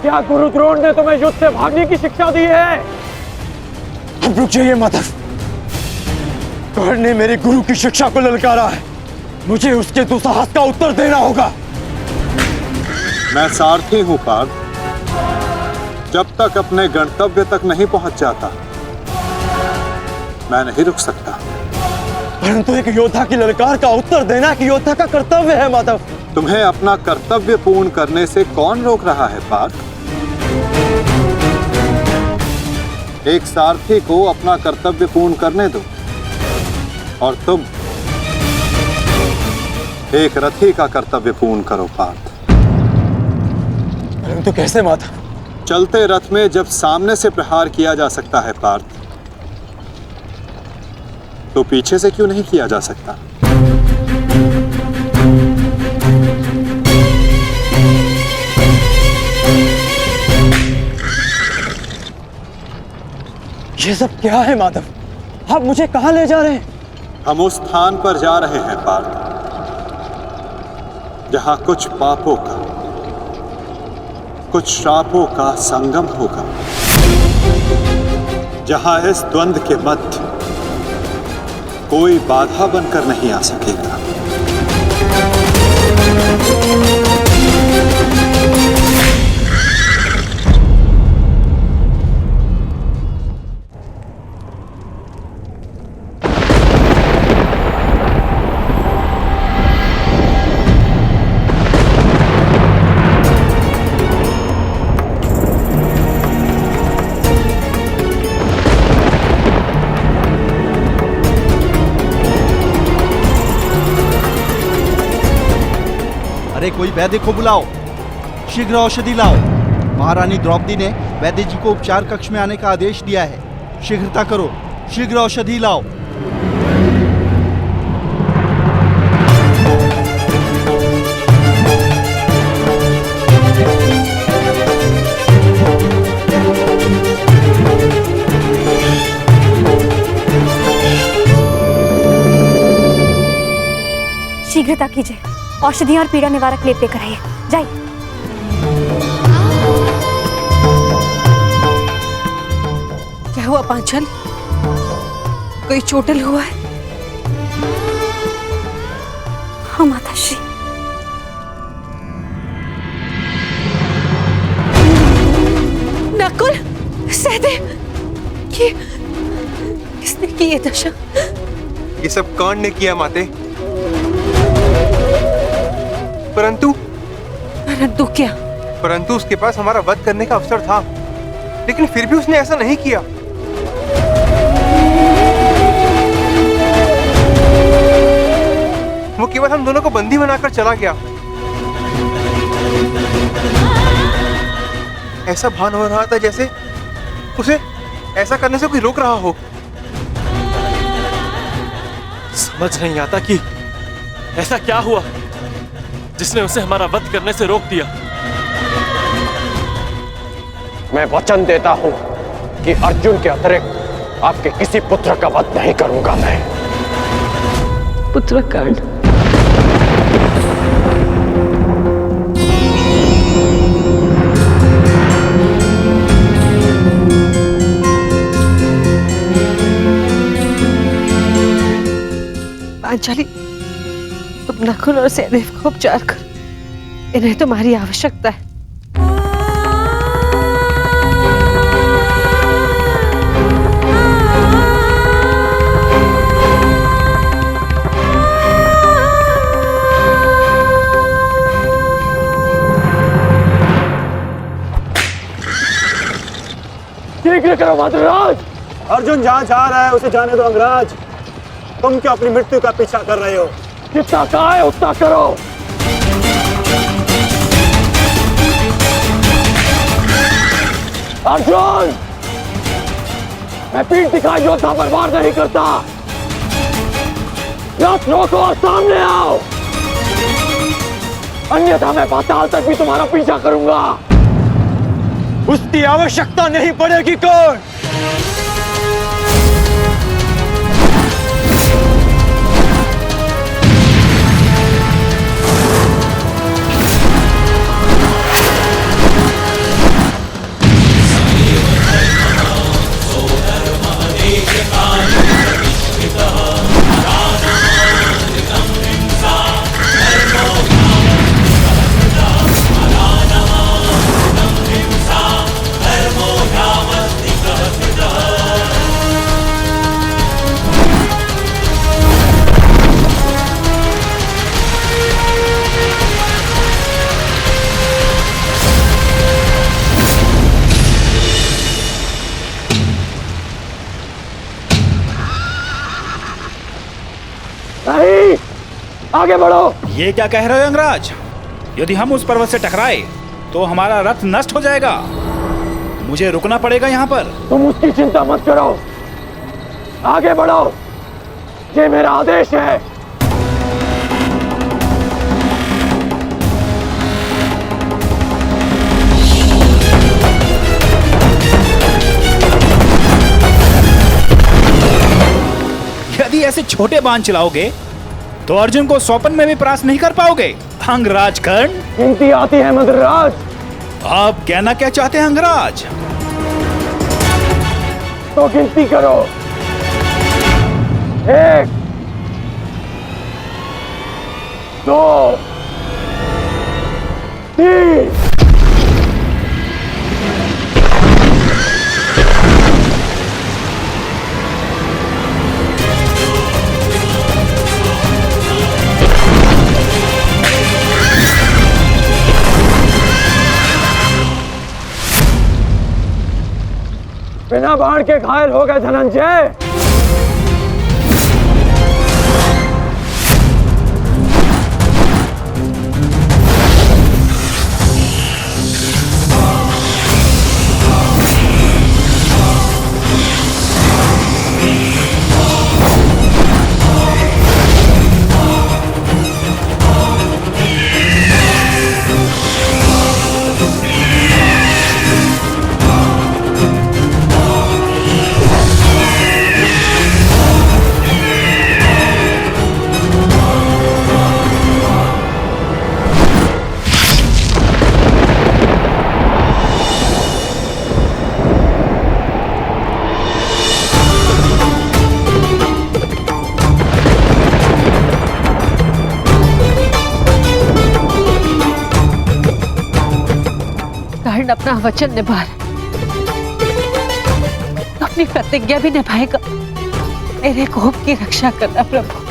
क्या गुरु द्रोण ने तुम्हें युद्ध से भागने की शिक्षा दी है? अब रुक जाइए माधव, कर्ण ने मेरे गुरु की शिक्षा को ललकारा है, मुझे उसके दुस्साहस का उत्तर देना होगा। मैं सारथी हूं पार्थ, जब तक अपने गंतव्य तक नहीं पहुंच जाता मैं नहीं रुक सकता। परंतु एक योद्धा की ललकार का उत्तर देना कि योद्धा का कर्तव्य है माधव। तुम्हें अपना कर्तव्य पूर्ण करने से कौन रोक रहा है पार्थ? एक सारथी को अपना कर्तव्य पूर्ण करने दो, और तुम एक रथी का कर्तव्य पूर्ण करो पार्थ। परंतु कैसे माधव? चलते रथ में जब सामने से प्रहार किया जा सकता है पार्थ, तो पीछे से क्यों नहीं किया जा सकता? ये सब क्या है माधव? आप मुझे कहाँ ले जा रहे हैं? हम उस स्थान पर जा रहे हैं पार्थ, जहां कुछ पापों का, कुछ श्रापों का संगम होगा, जहां इस द्वंद्व के मध्य कोई बाधा बनकर नहीं आ सकेगा। अरे कोई वैद्य को बुलाओ, शीघ्र औषधि लाओ। महारानी द्रौपदी ने वैद्य जी को उपचार कक्ष में आने का आदेश दिया है। शीघ्रता करो, शीघ्र औषधि लाओ। शीघ्रता कीजिए, औषधियां और पीड़ा निवारक लेप लेकर आइए। जाइए। क्या हुआ पांचाली? कोई चोटिल हुआ है? हाँ माताश्री। नकुल, सहदेव, ये किसने की ये दशा? ये सब कर्ण ने किया माते। परंतु क्या? परंतु उसके पास हमारा वध करने का अवसर था, लेकिन फिर भी उसने ऐसा नहीं किया। वो केवल हम दोनों को बंदी बनाकर चला गया। ऐसा भान हो रहा था जैसे उसे ऐसा करने से कोई रोक रहा हो। समझ नहीं आता कि ऐसा क्या हुआ जिसने उसे हमारा वध करने से रोक दिया। मैं वचन देता हूं कि अर्जुन के अतिरिक्त आपके किसी पुत्र का वध नहीं करूंगा मैं। पुत्र कर्ण, पांचाली, तुम नकुल और सहदेव को उपचार कर, इन्हें तुम्हारी आवश्यकता है। शीघ्र करो माधवराज। अर्जुन जहाँ जा रहा है उसे जाने दो अंगराज। तुम क्यों अपनी मृत्यु का पीछा कर रहे हो? जितना कहा है उतना करो। अर्जुन, मैं पीठ दिखा योद्धा पर वार नहीं करता। रथ रोको और सामने आओ, अन्यथा मैं पाताल तक भी तुम्हारा पीछा करूंगा। उसकी आवश्यकता नहीं पड़ेगी कौन? नहीं, आगे बढ़ो। ये क्या कह रहे हो अंगराज? यदि हम उस पर्वत से टकराए तो हमारा रथ नष्ट हो जाएगा। मुझे रुकना पड़ेगा यहाँ पर। तुम उसकी चिंता मत करो, आगे बढ़ो, ये मेरा आदेश है। ऐसे छोटे बाण चलाओगे तो अर्जुन को स्वप्न में भी परास्त नहीं कर पाओगे। अंगराज कर्ण, गिनती आती है मद्रराज। आप कहना क्या चाहते हैं अंगराज? तो गिनती करो। 1 2 3। बिना बाण के घायल हो गए धनंजय। कर्ण अपना वचन निभा रहा, अपनी प्रतिज्ञा भी निभाएगा। मेरे कोप की रक्षा करना प्रभु।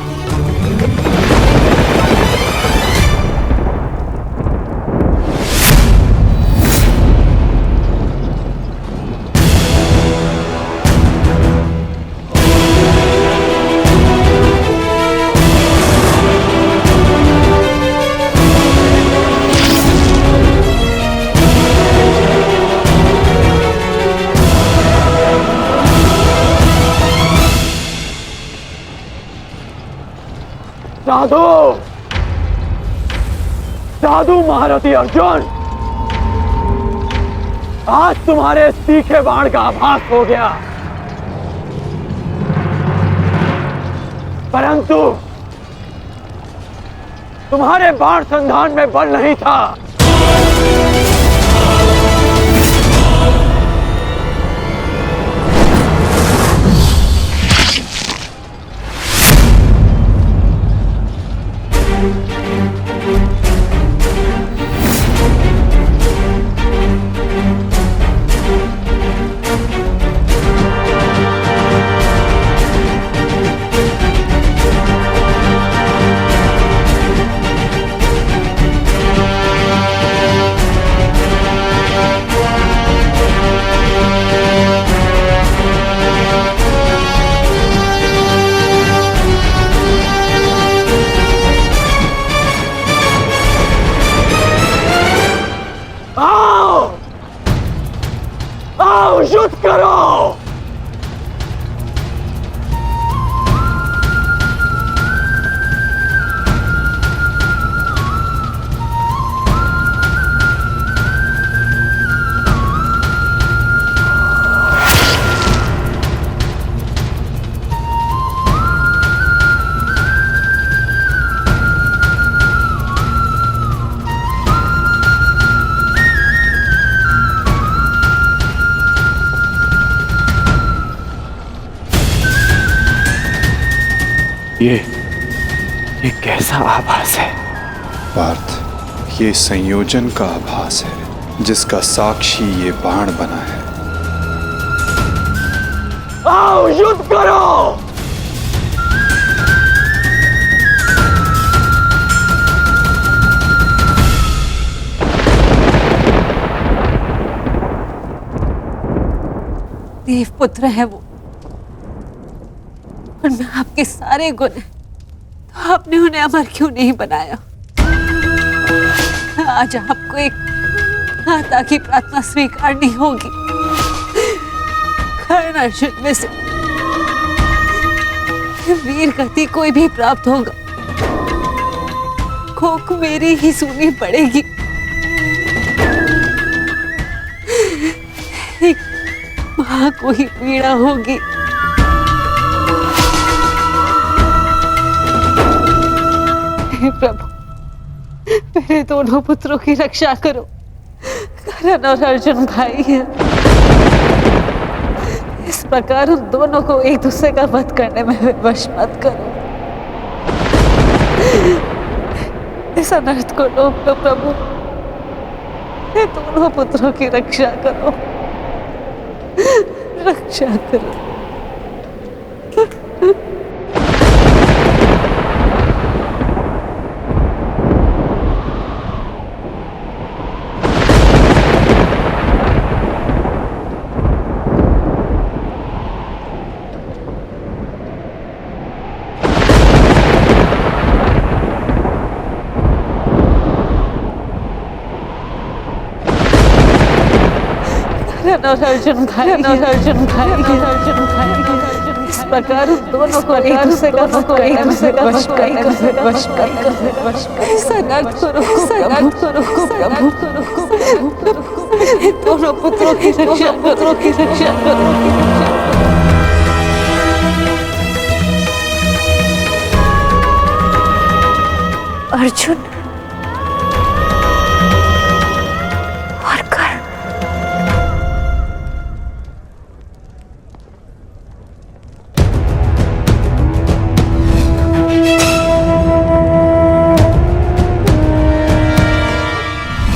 साधु साधु महारथी अर्जुन, आज तुम्हारे तीखे बाण का आभास हो गया, परंतु तुम्हारे बाण संधान में बल नहीं था। युद्ध करो। ये कैसा आभास है पार्थ? ये संयोजन का आभास है जिसका साक्षी ये बाण बना है। आओ युद्ध करो। देवपुत्र है वो, और मैं आपके सारे गुण हैं, तो आपने उन्हें अमर क्यों नहीं बनाया? आज आपको एक माता की प्रार्थना स्वीकारनी होगी। कर्ण अर्जुन में से वीर गति कोई भी प्राप्त होगा, कोख मेरी ही सुननी पड़ेगी। मां को ही पीड़ा होगी। हे प्रभु, मेरे दोनों पुत्रों की रक्षा करो। करण और अर्जुन भाई हैं। इस प्रकार उन दोनों को एक दूसरे का वध करने में विवश मत करो। इस अनर्थ को रोक लो प्रभु। मेरे दोनों पुत्रों की रक्षा करो, रक्षा करो। और अर्जुन भाई, और अर्जुन भाई, और अर्जुन भाई, इस प्रकार उन दोनों को एक दूसरे का वध करने में विवश कर। इस अनर्थ को रोको प्रभु, दोनों पुत्रों की रक्षा करो। अर्जुन और कर्ण,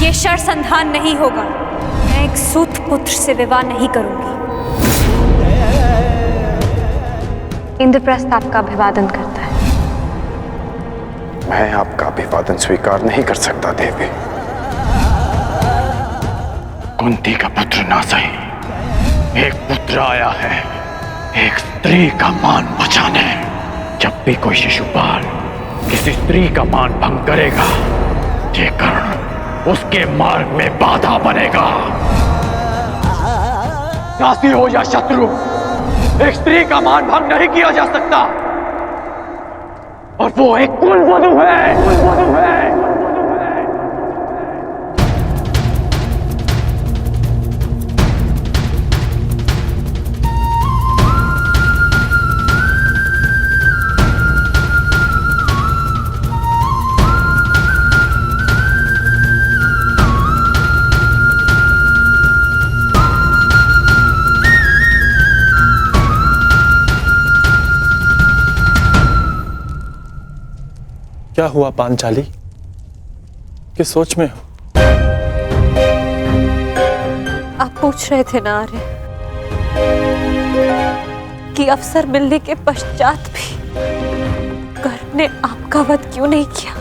ये शरसंधान नहीं होगा। मैं एक सूत पुत्र से विवाह नहीं करूंगी। इंद्रप्रस्थ आपका अभिवादन करता है। मैं आपका अभिवादन स्वीकार नहीं कर सकता देवी। कुंती का पुत्र ना सही, एक पुत्र आया है एक स्त्री का मान बचाने। जब भी कोई शिशुपाल किसी स्त्री का मान भंग करेगा, ये कर्ण उसके मार्ग में बाधा बनेगा। दासी हो या शत्रु, एक स्त्री का मान भंग नहीं किया जा सकता। और वो एक कुलवधू है। क्या हुआ पांचाली? किस सोच में हो? आप पूछ रहे थे ना आर्य कि अवसर मिलने के पश्चात भी कर्ण ने आपका वध क्यों नहीं किया,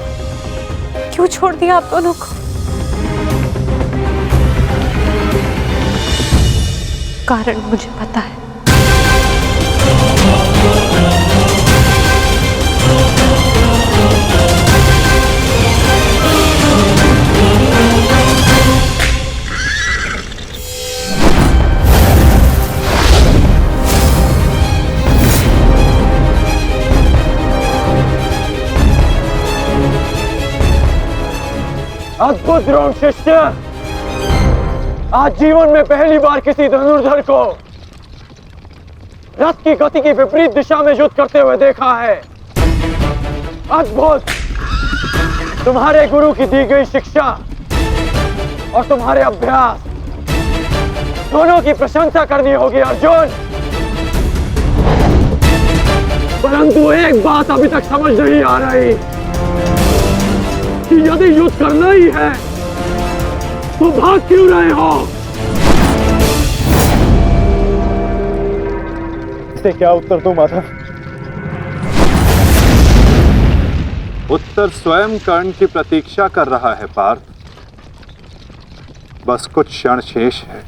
क्यों छोड़ दिया आप दोनों को? कारण मुझे पता है। अद्भुत द्रोण शिष्य, आज जीवन में पहली बार किसी धनुर्धर को रथ की गति की विपरीत दिशा में युद्ध करते हुए देखा है। अद्भुत! तुम्हारे गुरु की दी गई शिक्षा और तुम्हारे अभ्यास दोनों की प्रशंसा करनी होगी अर्जुन। परंतु एक बात अभी तक समझ नहीं आ रही कि यदि युद्ध करना ही है तो भाग क्यों रहे हो? इसे क्या उत्तर दूं माधव? उत्तर स्वयं कर्ण की प्रतीक्षा कर रहा है पार्थ। बस कुछ क्षण शेष है।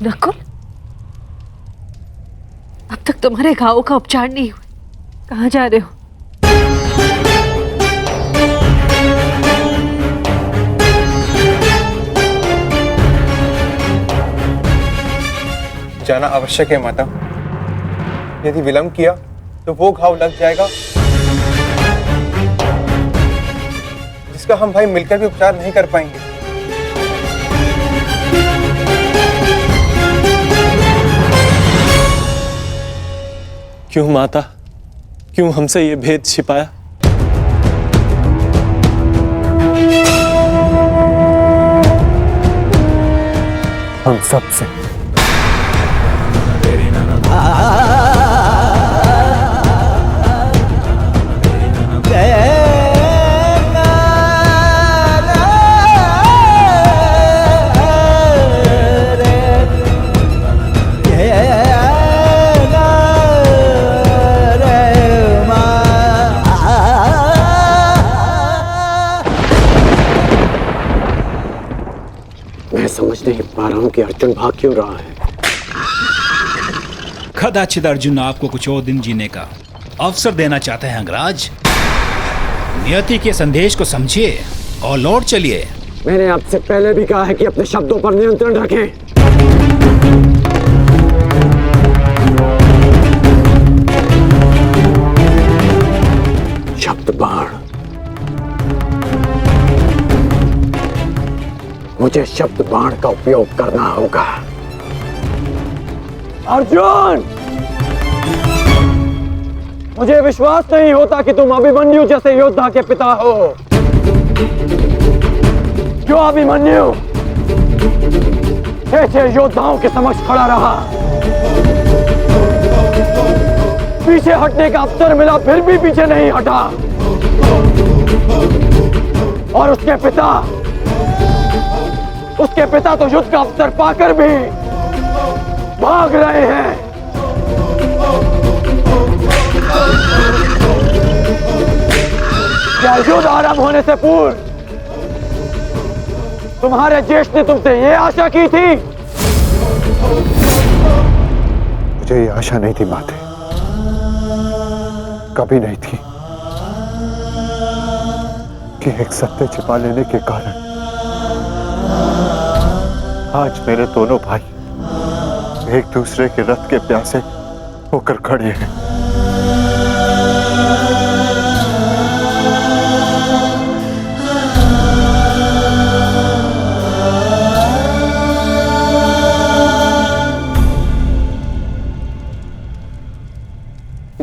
नकुल, अब तक तुम्हारे घावों का उपचार नहीं हुआ। कहाँ जा रहे हो? जाना आवश्यक है माता। यदि विलंब किया तो वो घाव लग जाएगा जिसका हम भाई मिलकर भी उपचार नहीं कर पाएंगे। क्यों माता, क्यों हमसे ये भेद छिपाया? हम सबसे। मैं समझ नहीं पा रहा हूं कि अर्जुन भाग क्यों रहा है। कदाचित अर्जुन आपको कुछ और दिन जीने का अवसर देना चाहते हैं अंगराज। नियति के संदेश को समझिए और लौट चलिए। मैंने आपसे पहले भी कहा है कि अपने शब्दों पर नियंत्रण रखें। शब्द बाण, मुझे शब्द बाण का उपयोग करना होगा। अर्जुन, मुझे विश्वास नहीं होता कि तुम अभिमन्यु जैसे योद्धा के पिता हो। जो अभिमन्यु 6 योद्धाओं के समक्ष खड़ा रहा, पीछे हटने का अवसर मिला फिर भी पीछे नहीं हटा, और उसके पिता तो युद्ध का अवसर पाकर भी भाग रहे हैं। क्या युद्ध आरंभ होने से पूर्व तुम्हारे ज्येष्ठ ने तुमसे ये आशा की थी? मुझे ये आशा नहीं थी माते, कभी नहीं थी कि एक सत्य छिपा लेने के कारण आज मेरे दोनों भाई एक दूसरे के रथ के प्यासे होकर खड़े हैं।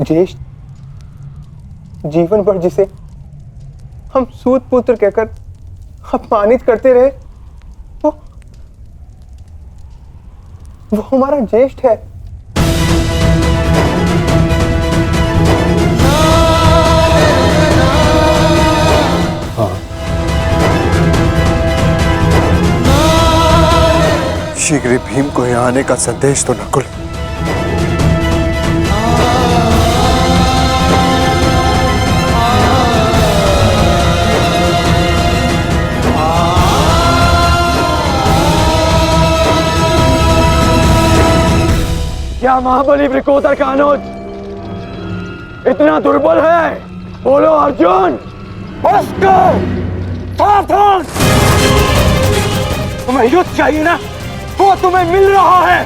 ज्येष्ठ जीवन भर जिसे हम सूत पुत्र कहकर अपमानित करते रहे, वो हमारा ज्येष्ठ है। हाँ। शीघ्र ही भीम को यहाँ आने का संदेश तो नकुल। क्या महाबली वृकोदर का अनुज इतना दुर्बल है? बोलो अर्जुन। सावधान! तुम्हें युद्ध चाहिए ना, वो तुम्हें मिल रहा है।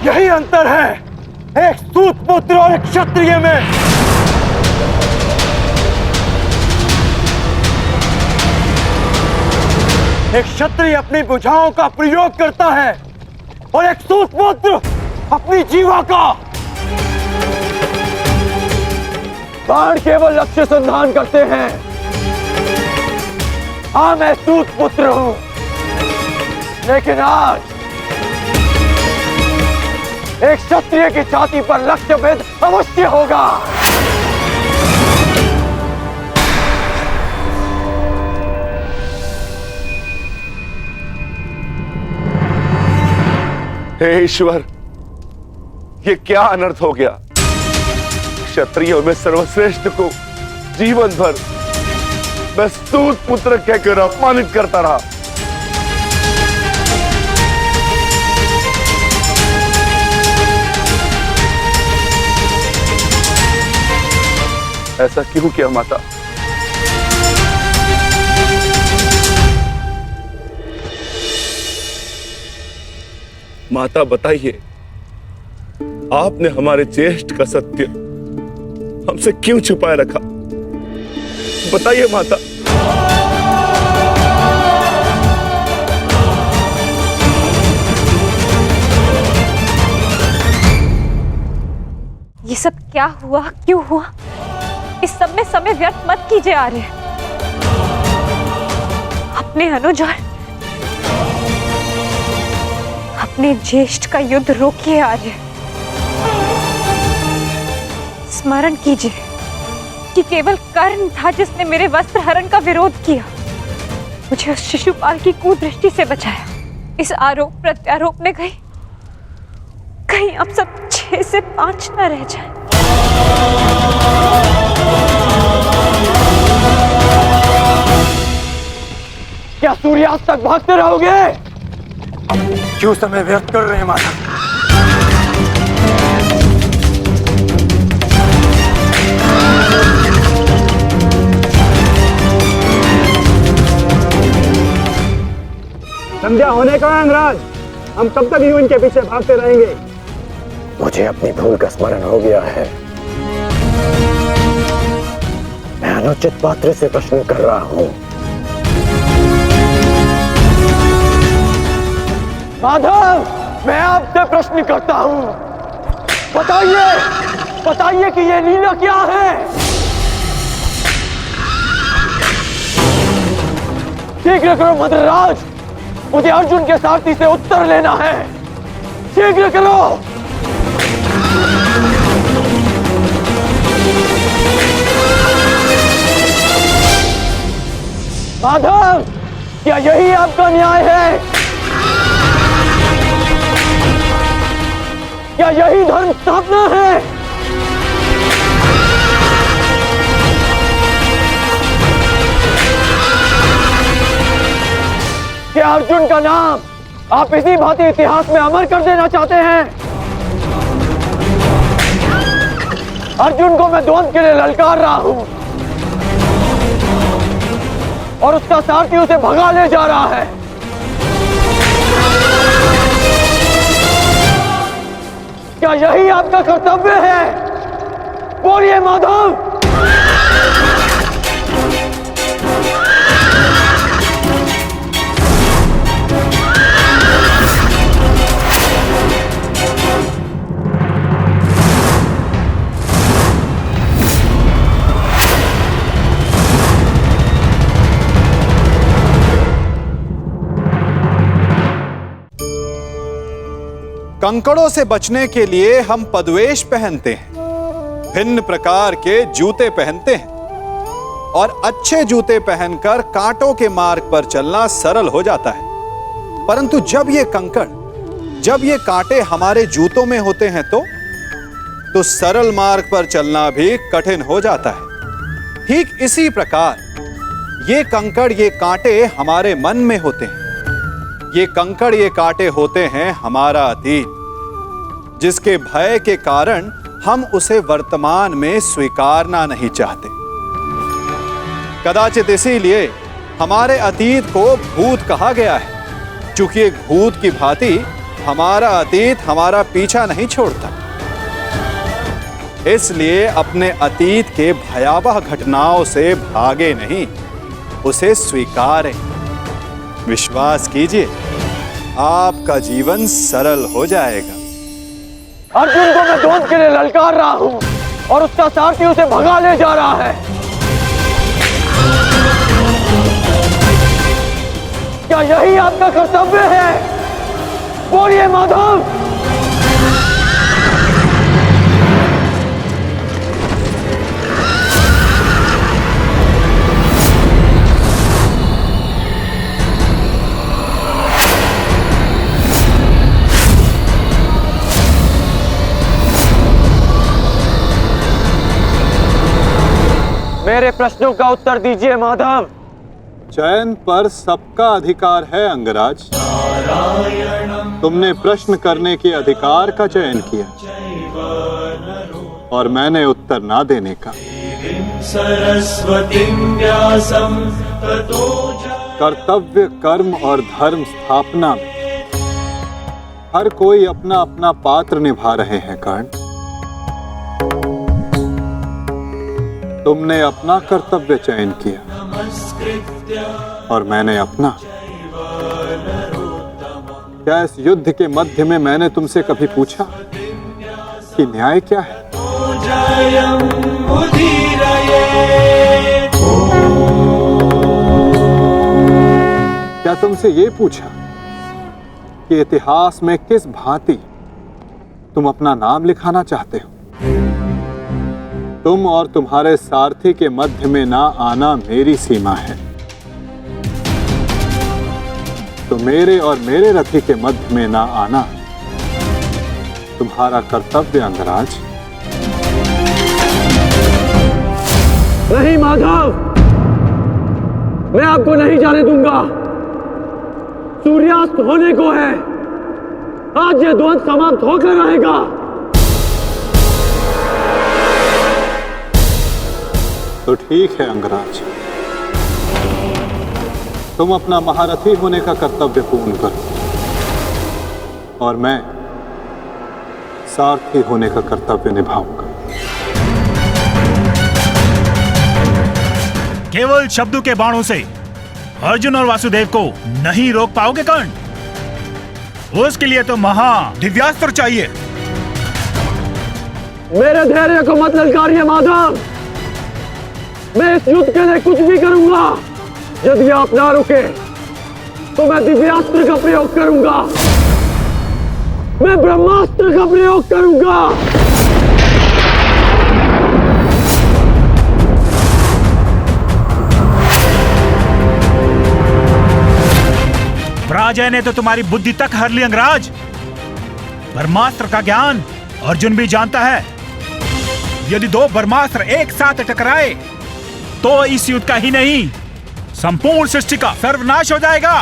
यही अंतर है एक सूत पुत्र और एक क्षत्रिय में। एक क्षत्रिय अपनी भुजाओं का प्रयोग करता है और एक सूत पुत्र अपनी जीवा का। बाण केवल लक्ष्य संधान करते हैं। हाँ, मैं सूत पुत्र हूं, लेकिन आज एक क्षत्रिय की छाती पर लक्ष्य भेद अवश्य होगा। हे ईश्वर, ये क्या अनर्थ हो गया? क्षत्रियों में सर्वश्रेष्ठ को जीवन भर मैं सूत पुत्र कहकर अपमानित करता रहा। ऐसा क्यों किया माता? माता बताइए, आपने हमारे ज्येष्ठ का सत्य हमसे क्यों छुपाए रखा? बताइए माता। सब क्या हुआ, क्यों हुआ, इस सब में समय व्यर्थ मत कीजिए आर्य। अपने अनुज और अपने ज्येष्ठ का युद्ध रोकिए आर्य। स्मरण कीजिए कि केवल कर्ण था जिसने मेरे वस्त्र हरण का विरोध किया, मुझे उस शिशुपाल की कुदृष्टि से बचाया। इस आरोप प्रत्यारोप में कहीं अब सब 6 से 5 न रह जाए। क्या सूर्यास्त तक भागते रहोगे? क्यों समय व्यर्थ कर रहे हैं माधव? संध्या होने का है अंगराज, हम कब तक यूं इनके पीछे भागते रहेंगे? मुझे अपनी भूल का स्मरण हो गया है। मैं अनुचित पात्र से प्रश्न कर रहा हूं। माधव, मैं आपसे प्रश्न करता हूं। बताइए कि ये लीला क्या है? शीघ्र करो मद्रराज, मुझे अर्जुन के सारथी से उत्तर लेना है। शीघ्र करो। माधव, क्या यही आपका न्याय है? क्या यही धर्म स्थापना है? क्या अर्जुन का नाम आप इसी भांति इतिहास में अमर कर देना चाहते हैं? अर्जुन को मैं द्वंद्व के लिए ललकार रहा हूं और उसका सारथी उसे भगा ले जा रहा है। क्या यही आपका कर्तव्य है? बोलिए माधव। कंकड़ों से बचने के लिए हम पदवेश पहनते हैं, भिन्न प्रकार के जूते पहनते हैं और अच्छे जूते पहनकर कांटों के मार्ग पर चलना सरल हो जाता है। परंतु जब ये कांटे हमारे जूतों में होते हैं तो सरल मार्ग पर चलना भी कठिन हो जाता है। ठीक इसी प्रकार ये कंकड़, ये कांटे हमारे मन में होते हैं। ये कंकड़, ये कांटे होते हैं हमारा अतीत, जिसके भय के कारण हम उसे वर्तमान में स्वीकारना नहीं चाहते। कदाचित इसीलिए हमारे अतीत को भूत कहा गया है, क्योंकि एक भूत की भांति हमारा अतीत हमारा पीछा नहीं छोड़ता। इसलिए अपने अतीत के भयावह घटनाओं से भागे नहीं, उसे स्वीकारें। विश्वास कीजिए, आपका जीवन सरल हो जाएगा। अर्जुन को मैं द्वंद्व के लिए ललकार रहा हूं और उसका सारथी उसे भगा ले जा रहा है। क्या यही आपका कर्तव्य है? बोलिए माधव। मेरे प्रश्नों का उत्तर दीजिए माधव। चयन पर सबका अधिकार है अंगराज। तुमने प्रश्न करने के अधिकार का चयन किया और मैंने उत्तर ना देने का। कर्तव्य, कर्म और धर्म स्थापना में हर कोई अपना अपना पात्र निभा रहे हैं कर्ण। तुमने अपना कर्तव्य चयन किया और मैंने अपना। क्या इस युद्ध के मध्य में मैंने तुमसे कभी पूछा कि न्याय क्या है? स्वयं उदीरयेत्। क्या तुमसे ये पूछा कि इतिहास में किस भांति तुम अपना नाम लिखाना चाहते हो? तुम और तुम्हारे सारथी के मध्य में ना आना मेरी सीमा है, तो मेरे और मेरे रथी के मध्य में ना आना तुम्हारा कर्तव्य अंगराज। नहीं माधव, मैं आपको नहीं जाने दूंगा। सूर्यास्त होने को है, आज ये द्वंद समाप्त होकर रहेगा। तो ठीक है अंगराज, तुम अपना महारथी होने का कर्तव्य पूर्ण करो और मैं सारथी होने का कर्तव्य निभाऊंगा। केवल शब्दों के बाणों से अर्जुन और वासुदेव को नहीं रोक पाओगे कर्ण। उसके लिए तो महा दिव्यास्त्र चाहिए। मेरे धैर्य को मत ललकारिए माधव, मैं इस युद्ध के लिए कुछ भी करूंगा। यदि आप ना रुके तो मैं दिव्यास्त्र का प्रयोग करूंगा, मैं ब्रह्मास्त्र का प्रयोग करूंगा। पराजय ने तो तुम्हारी बुद्धि तक हर ली अंगराज। ब्रह्मास्त्र का ज्ञान अर्जुन भी जानता है। यदि दो ब्रह्मास्त्र एक साथ टकराए तो इस युद्ध का ही नहीं, संपूर्ण सृष्टि का सर्वनाश हो जाएगा।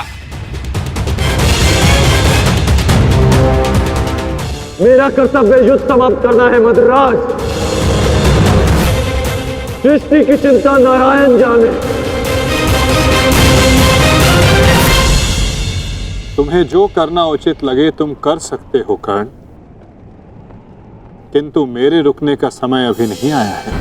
मेरा कर्तव्य युद्ध समाप्त करना है मद्राज। सृष्टि की चिंता नारायण जाने। तुम्हें जो करना उचित लगे तुम कर सकते हो कर्ण, किंतु मेरे रुकने का समय अभी नहीं आया है।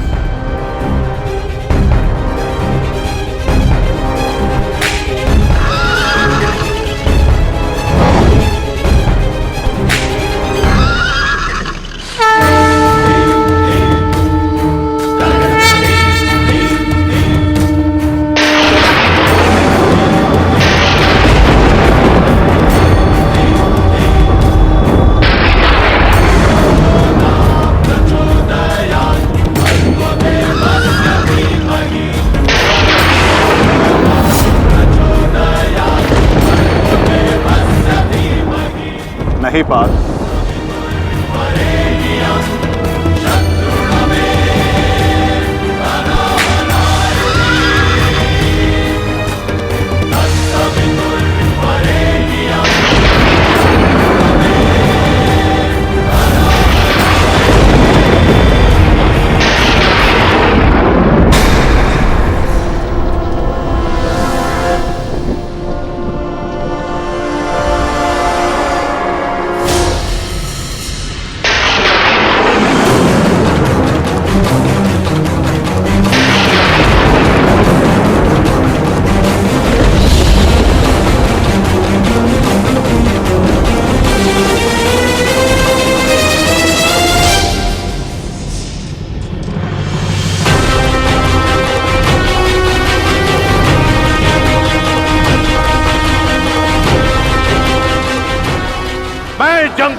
नहीं पार्थ,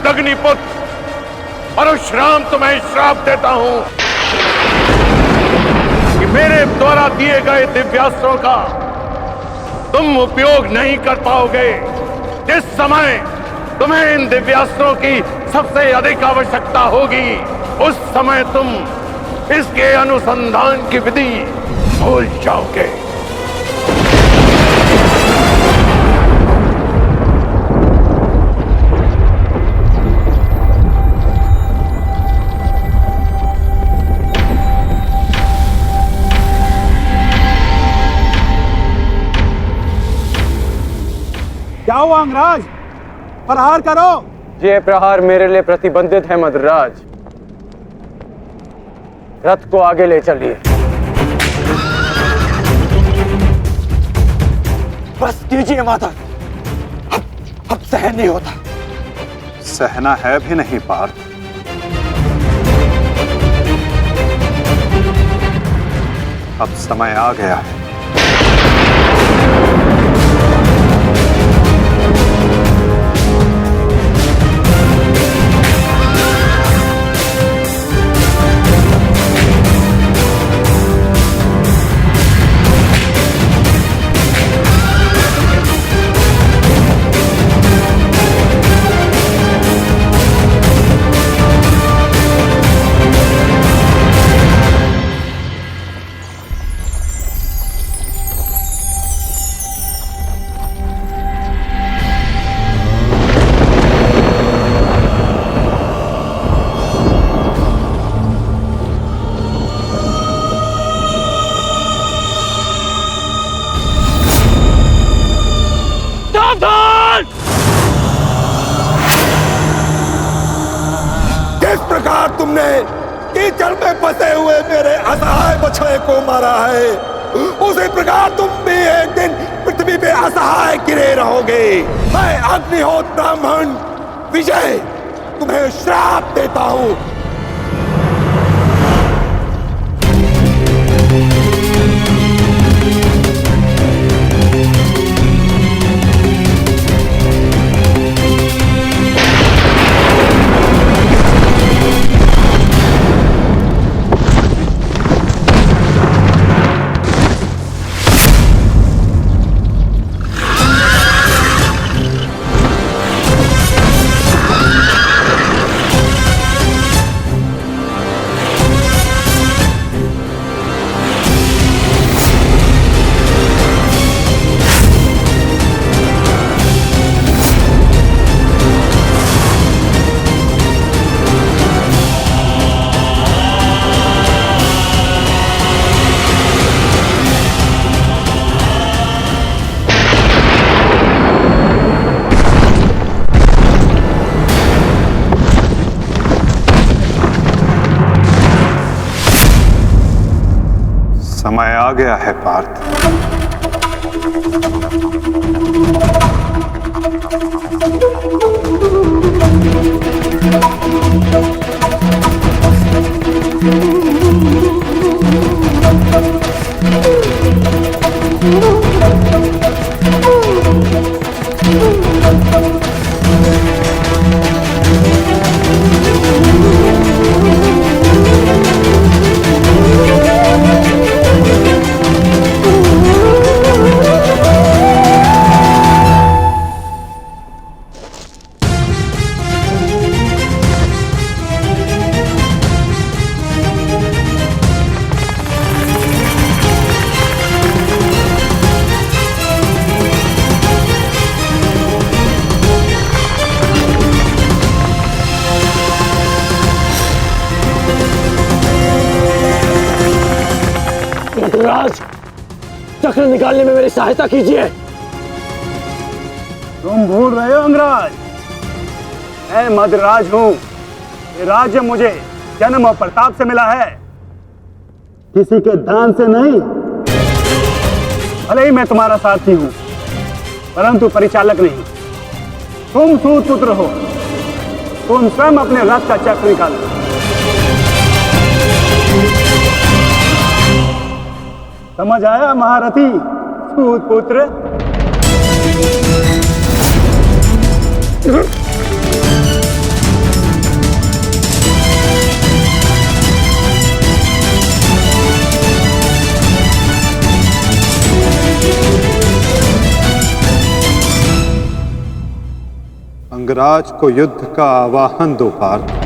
अग्निपुत्र परशुराम तुम्हें श्राप देता हूं कि मेरे द्वारा दिए गए दिव्यास्त्रों का तुम उपयोग नहीं कर पाओगे। जिस समय तुम्हें इन दिव्यास्त्रों की सबसे अधिक आवश्यकता होगी, उस समय तुम इसके अनुसंधान की विधि भूल जाओगे। क्या हुआ अंगराज? प्रहार करो। ये प्रहार मेरे लिए प्रतिबंधित है मद्राज। रथ को आगे ले चलिए। बस कीजिए माता, अब सहन नहीं होता। सहना है भी नहीं पार्थ। अब समय आ गया है। किस प्रकार तुमने कीचड़ में फंसे हुए मेरे असहाय बछड़े को मारा है, उसी प्रकार तुम भी एक दिन पृथ्वी पे असहाय गिरे रहोगे। मैं अग्निहोत्र ब्राह्मण विजय तुम्हें श्राप देता हूं। समय आ गया है पार्थ। राज, चक्र निकालने में मेरी सहायता कीजिए। तुम भूल रहे हो अंगराज, मैं मदराज हूं। ये राज्य मुझे जन्म और प्रताप से मिला है, किसी के दान से नहीं। भले ही मैं तुम्हारा सारथी हूं, परंतु परिचालक नहीं। तुम सूत पुत्र हो, तुम स्वयं अपने रथ का चक्र निकालो। समझ आया महारथी सूत पुत्र? अंगराज को युद्ध का आवाहन दो पार्थ।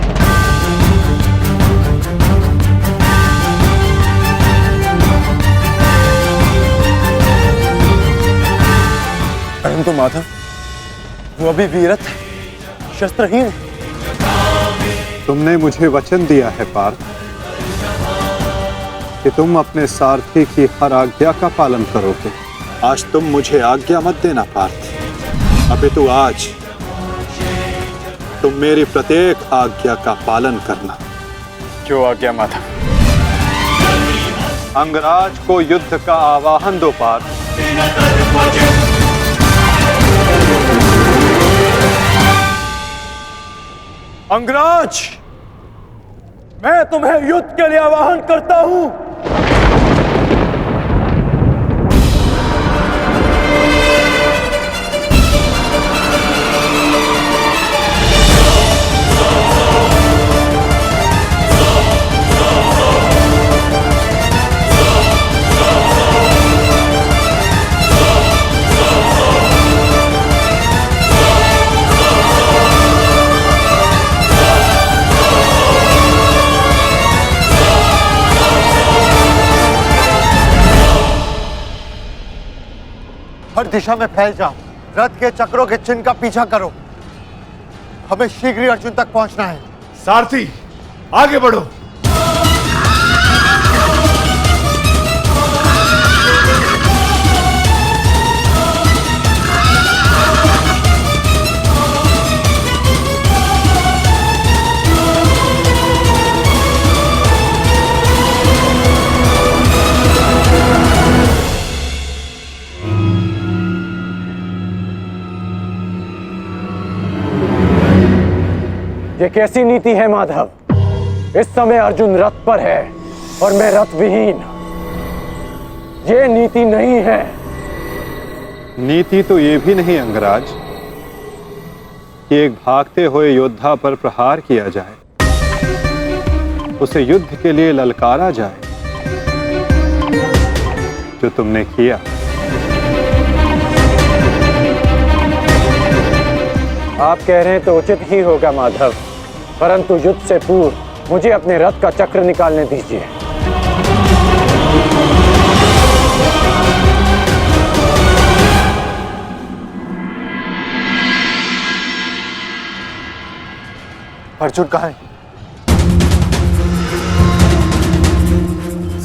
परंतु माधव, वो अभी वीरत है, शस्त्रहीन है। तुमने मुझे वचन दिया है पार्थ कि तुम अपने सारथी की हर आज्ञा का पालन करोगे। आज तुम मुझे आज्ञा मत देना पार्थ, अपितु आज तुम मेरी प्रत्येक आज्ञा का पालन करना। जो आज्ञा माधव। अंगराज को युद्ध का आवाहन दो पार्थ। अंगराज, मैं तुम्हें युद्ध के लिए आवाहन करता हूं। दिशा में फैल जाओ। रथ के चक्रों के चिन्ह का पीछा करो। हमें शीघ्र ही अर्जुन तक पहुंचना है। सारथी आगे बढ़ो। ये कैसी नीति है माधव? इस समय अर्जुन रथ पर है और मैं रथ विहीन। ये नीति नहीं है। नीति तो ये भी नहीं अंगराज कि एक भागते हुए योद्धा पर प्रहार किया जाए, उसे युद्ध के लिए ललकारा जाए, जो तुमने किया। आप कह रहे हैं तो उचित ही होगा माधव, परंतु युद्ध से पूर्व मुझे अपने रथ का चक्र निकालने दीजिए। अर्जुन कहाँ है?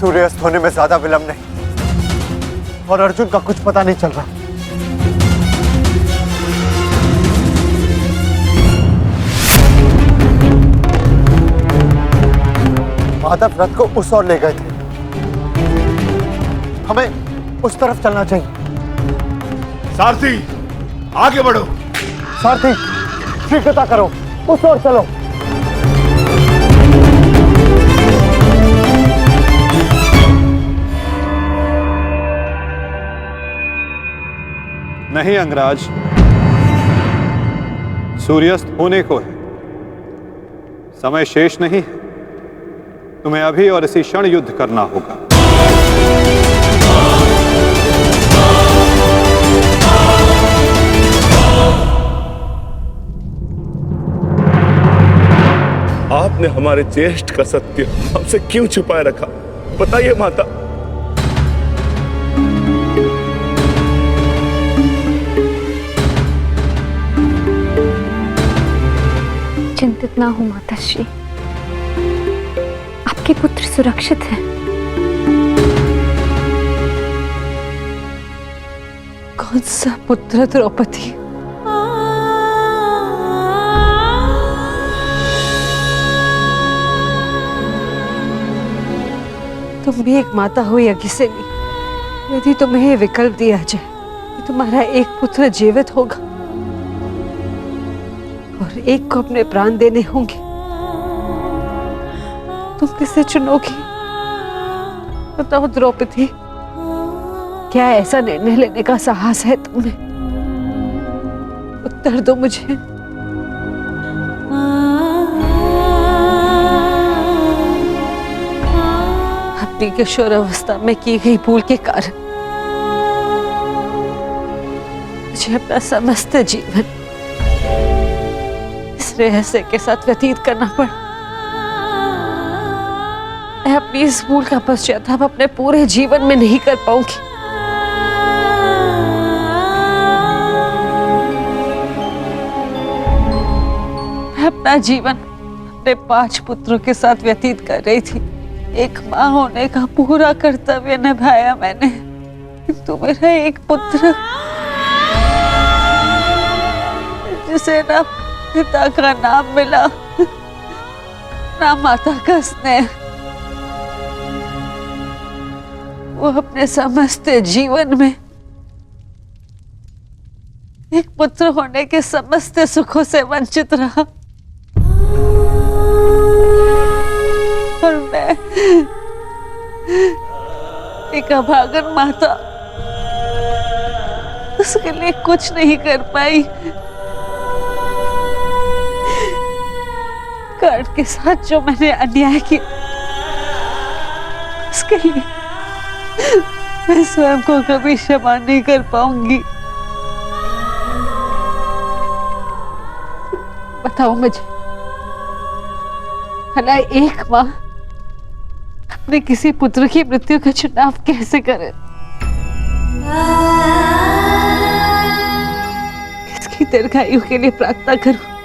सूर्यास्त होने में ज्यादा विलंब नहीं और अर्जुन का कुछ पता नहीं चल रहा। माधव रथ को उस ओर ले गए थे। हमें उस तरफ चलना चाहिए। सारथी आगे बढ़ो। सारथी शीघ्रता करो, उस ओर चलो। नहीं अंगराज, सूर्यास्त होने को है, समय शेष नहीं है। तुम्हें अभी और इसी क्षण युद्ध करना होगा। आपने हमारे ज्येष्ठ का सत्य हमसे क्यों छुपाए रखा? बताइए माता। चिंतित ना हो माताश्री, आपके पुत्र सुरक्षित हैं। कौन सा पुत्र द्रौपदी? तुम भी एक माता हो यज्ञसेनी। यदि तुम्हें ये विकल्प दिया जाए कि तुम्हारा एक पुत्र जीवित होगा और एक को अपने प्राण देने होंगे, तुम किसे चुनोगी? बताओ द्रौपदी, क्या ऐसा निर्णय लेने का साहस है तुम्हें? उत्तर दो मुझे। अपनी किशोरावस्था में की गई भूल के कारण मुझे अपना समस्त जीवन इस रहस्य के साथ व्यतीत करना पड़ा। मैं अपनी इस भूल का पश्चाताप अपने पूरे जीवन में नहीं कर पाऊंगी। मैं अपना जीवन अपने 5 पुत्रों के साथ व्यतीत कर रही थी। एक माँ होने का पूरा कर्तव्य निभाया मैंने, किंतु मेरा एक पुत्र जिसे ना पिता का नाम मिला ना माता का स्नेह, वो अपने समस्त जीवन में एक पुत्र होने के समस्त सुखों से वंचित रहा। और मैं एक अभागन माता उसके लिए कुछ नहीं कर पाई। कर्ण के साथ जो मैंने अन्याय किया उसके लिए मैं स्वयं को कभी क्षमा नहीं कर पाऊंगी। बताओ मुझे, भला एक माँ अपने किसी पुत्र की मृत्यु का चुनाव कैसे करे? की दीर्घायु के लिए प्रार्थना करूं।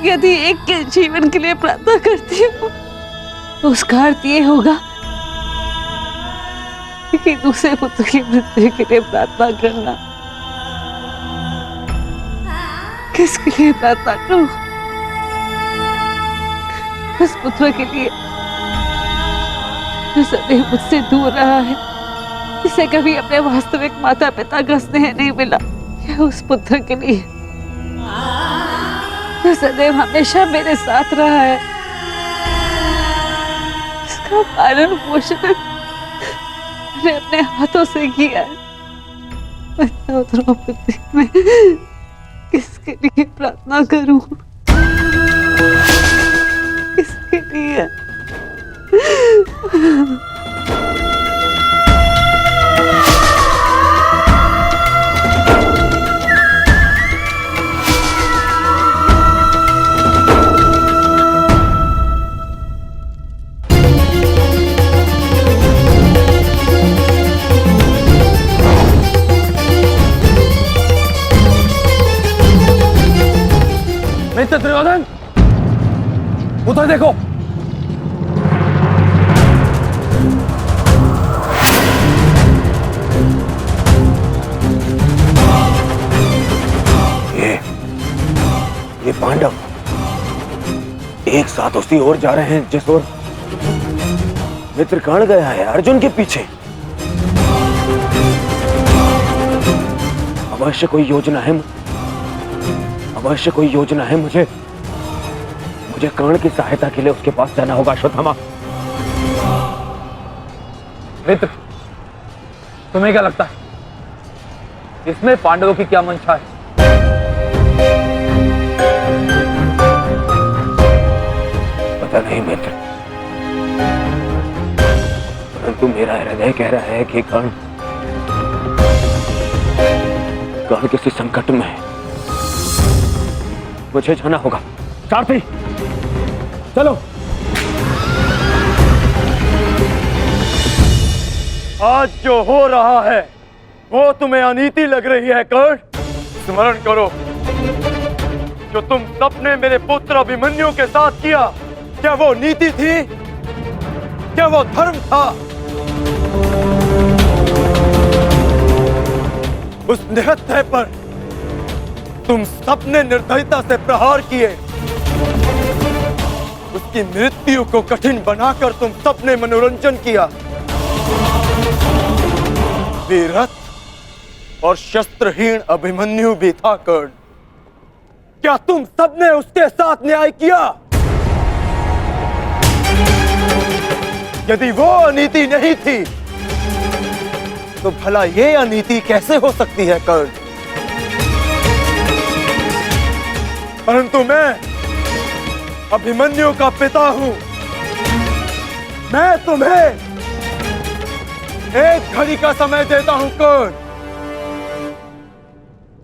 यदि एक के जीवन के लिए प्रार्थना करती हूँ तो उसका अर्थ ये होगा कि दूसरे पुत्र की मृत्यु के लिए प्रार्थना करना। किसके लिए प्रार्थना करूं? उस पुत्र के लिए जो सदैव मुझसे दूर रहा है, जिसे कभी अपने वास्तविक माता पिता का स्नेह नहीं मिला, या उस पुत्र के लिए जो सदैव हमेशा मेरे साथ रहा है, इसका पालन पोषण मैंने अपने हाथों से किया है। बताओ द्रौपदी, मैं किसके लिए प्रार्थना करूं? किसके लिए? मित्र दुर्योधन, उधर देखो। ये पांडव एक साथ उसी ओर जा रहे हैं जिस ओर मित्र कर्ण गया है, अर्जुन के पीछे। अवश्य कोई योजना है, अवश्य कोई योजना है। मुझे कर्ण की सहायता के लिए उसके पास जाना होगा। अश्वत्थामा, मित्र, तुम्हें क्या लगता है इसमें पांडवों की क्या मंशा है? पता नहीं मित्र, परंतु मेरा हृदय कह रहा है कि कर्ण किसी संकट में है। मुझे जाना होगा। सारथी, चलो। आज जो हो रहा है वो तुम्हें अनीति लग रही है कर्ण? स्मरण करो, जो तुम सबने मेरे पुत्र अभिमन्यु के साथ किया, क्या वो नीति थी? क्या वो धर्म था? उस निहत्थे पर तुम सबने निर्दयता से प्रहार किए। उसकी मृत्यु को कठिन बनाकर तुम सबने मनोरंजन किया। वीरथ और शस्त्रहीन अभिमन्यु भी था कर्ण। क्या तुम सबने उसके साथ न्याय किया? यदि वो अनीति नहीं थी तो भला ये अनीति कैसे हो सकती है कर्ण? परंतु मैं अभिमन्यु का पिता हूं। मैं तुम्हें एक घड़ी का समय देता हूं कर्ण।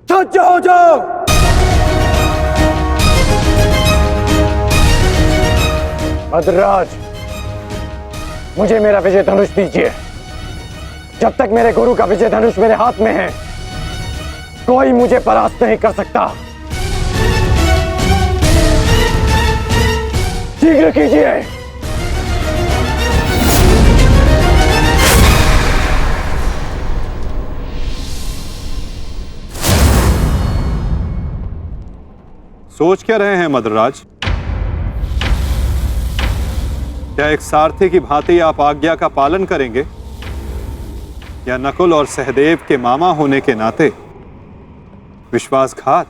सज्ज हो जाओ। भद्रराज, मुझे मेरा विजय धनुष दीजिए। जब तक मेरे गुरु का विजय धनुष मेरे हाथ में है, कोई मुझे परास्त नहीं कर सकता। शीघ्र कीजिए। सोच क्या रहे हैं मद्रराज? क्या एक सारथी की भांति आप आज्ञा का पालन करेंगे, या नकुल और सहदेव के मामा होने के नाते विश्वासघात?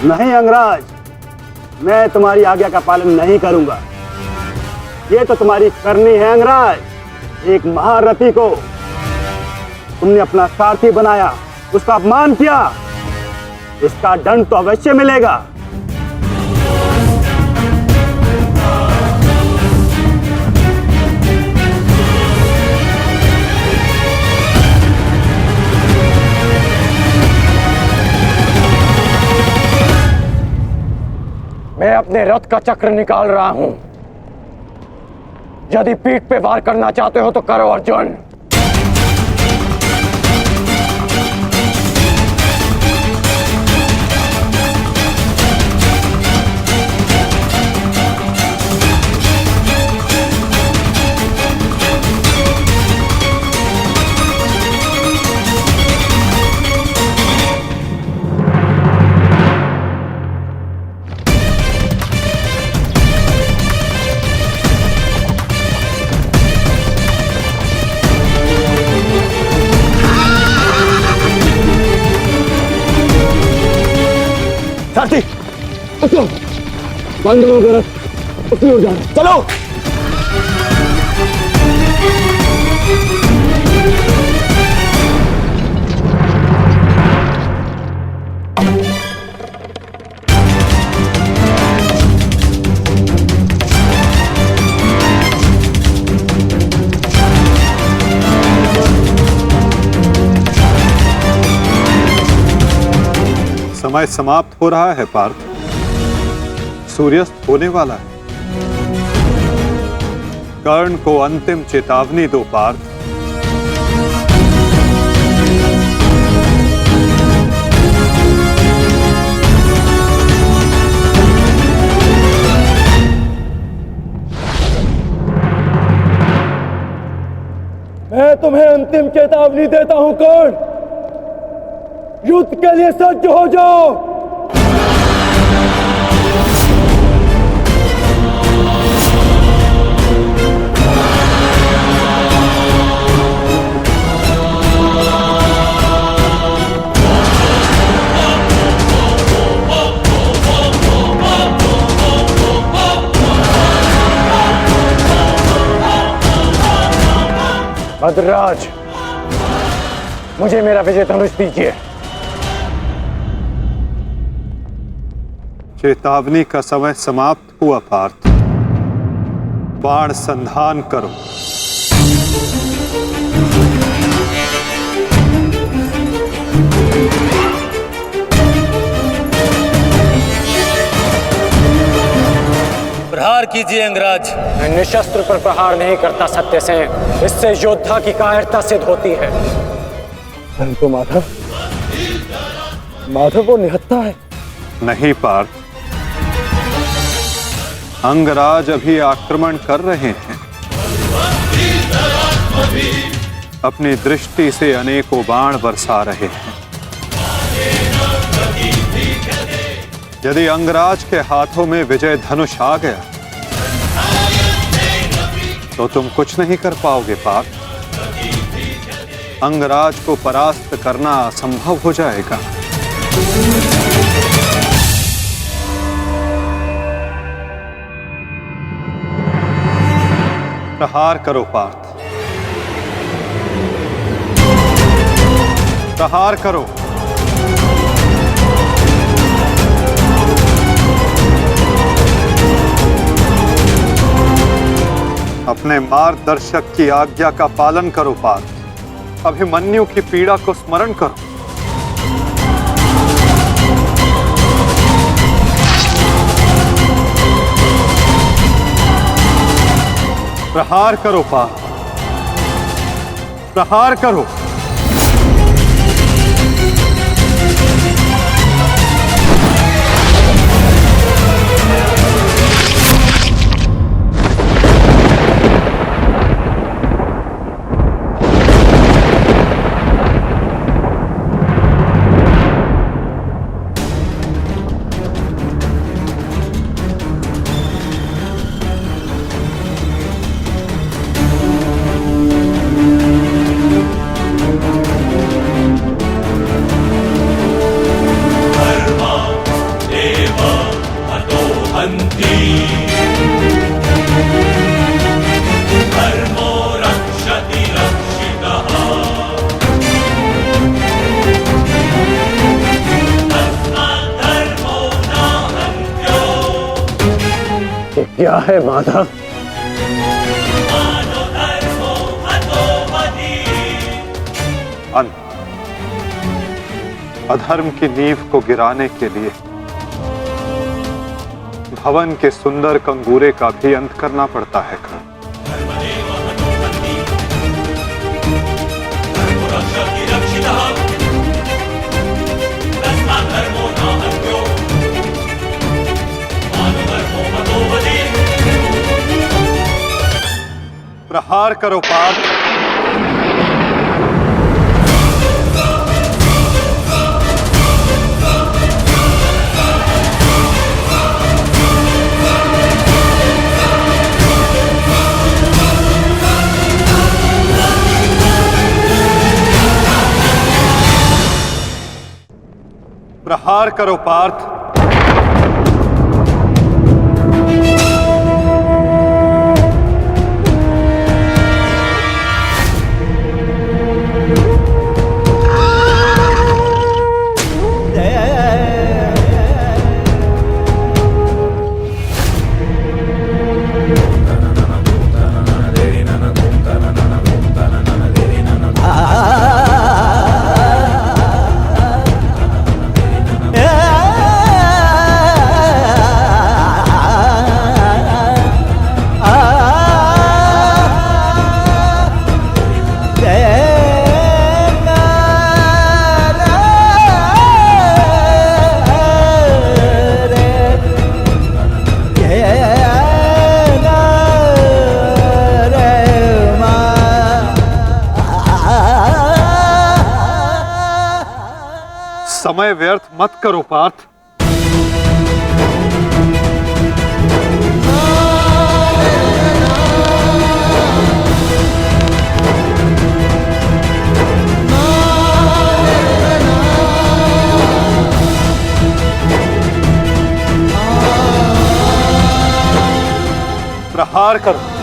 नहीं अंगराज, मैं तुम्हारी आज्ञा का पालन नहीं करूंगा। ये तो तुम्हारी करनी है अंगराज। एक महारथी को तुमने अपना सारथी बनाया, उसका अपमान किया, इसका दंड तो अवश्य मिलेगा। मैं अपने रथ का चक्र निकाल रहा हूं। यदि पीठ पे वार करना चाहते हो तो करो अर्जुन। साथी उसको बंद हो गया, उसकी ओर जा रहा है। चलो। समय समाप्त हो रहा है पार्थ, सूर्यास्त होने वाला है। कर्ण को अंतिम चेतावनी दो पार्थ। मैं तुम्हें अंतिम चेतावनी देता हूं कर्ण, युद्ध के लिए सज्ज हो जाओ। भद्रराज, मुझे मेरा विजय धनुष दीजिए। चेतावनी का समय समाप्त हुआ पार्थ, बाण संधान करो। प्रहार कीजिए अंगराज। मैं निशस्त्र पर प्रहार नहीं करता सत्यसेन, इससे योद्धा की कायरता सिद्ध होती है। तो माधव, माधव वो निहत्था है। नहीं पार्थ, अंगराज अभी आक्रमण कर रहे हैं। अपनी दृष्टि से अनेकों बाण बरसा रहे हैं। यदि अंगराज के हाथों में विजय धनुष आ गया तो तुम कुछ नहीं कर पाओगे पार्थ। अंगराज को परास्त करना असंभव हो जाएगा। प्रहार करो पार्थ, प्रहार करो। अपने मार्गदर्शक की आज्ञा का पालन करो पार्थ। अभिमन्यु की पीड़ा को स्मरण करो। प्रहार करो पार्थ, प्रहार करो। क्या है माधव? अधर्म की नींव को गिराने के लिए भवन के सुंदर कंगूरे का भी अंत करना पड़ता है कर्ण। प्रहार करो पार्थ। प्रहार करो पार्थ। समय व्यर्थ मत करो पार्थ। प्रहार करो।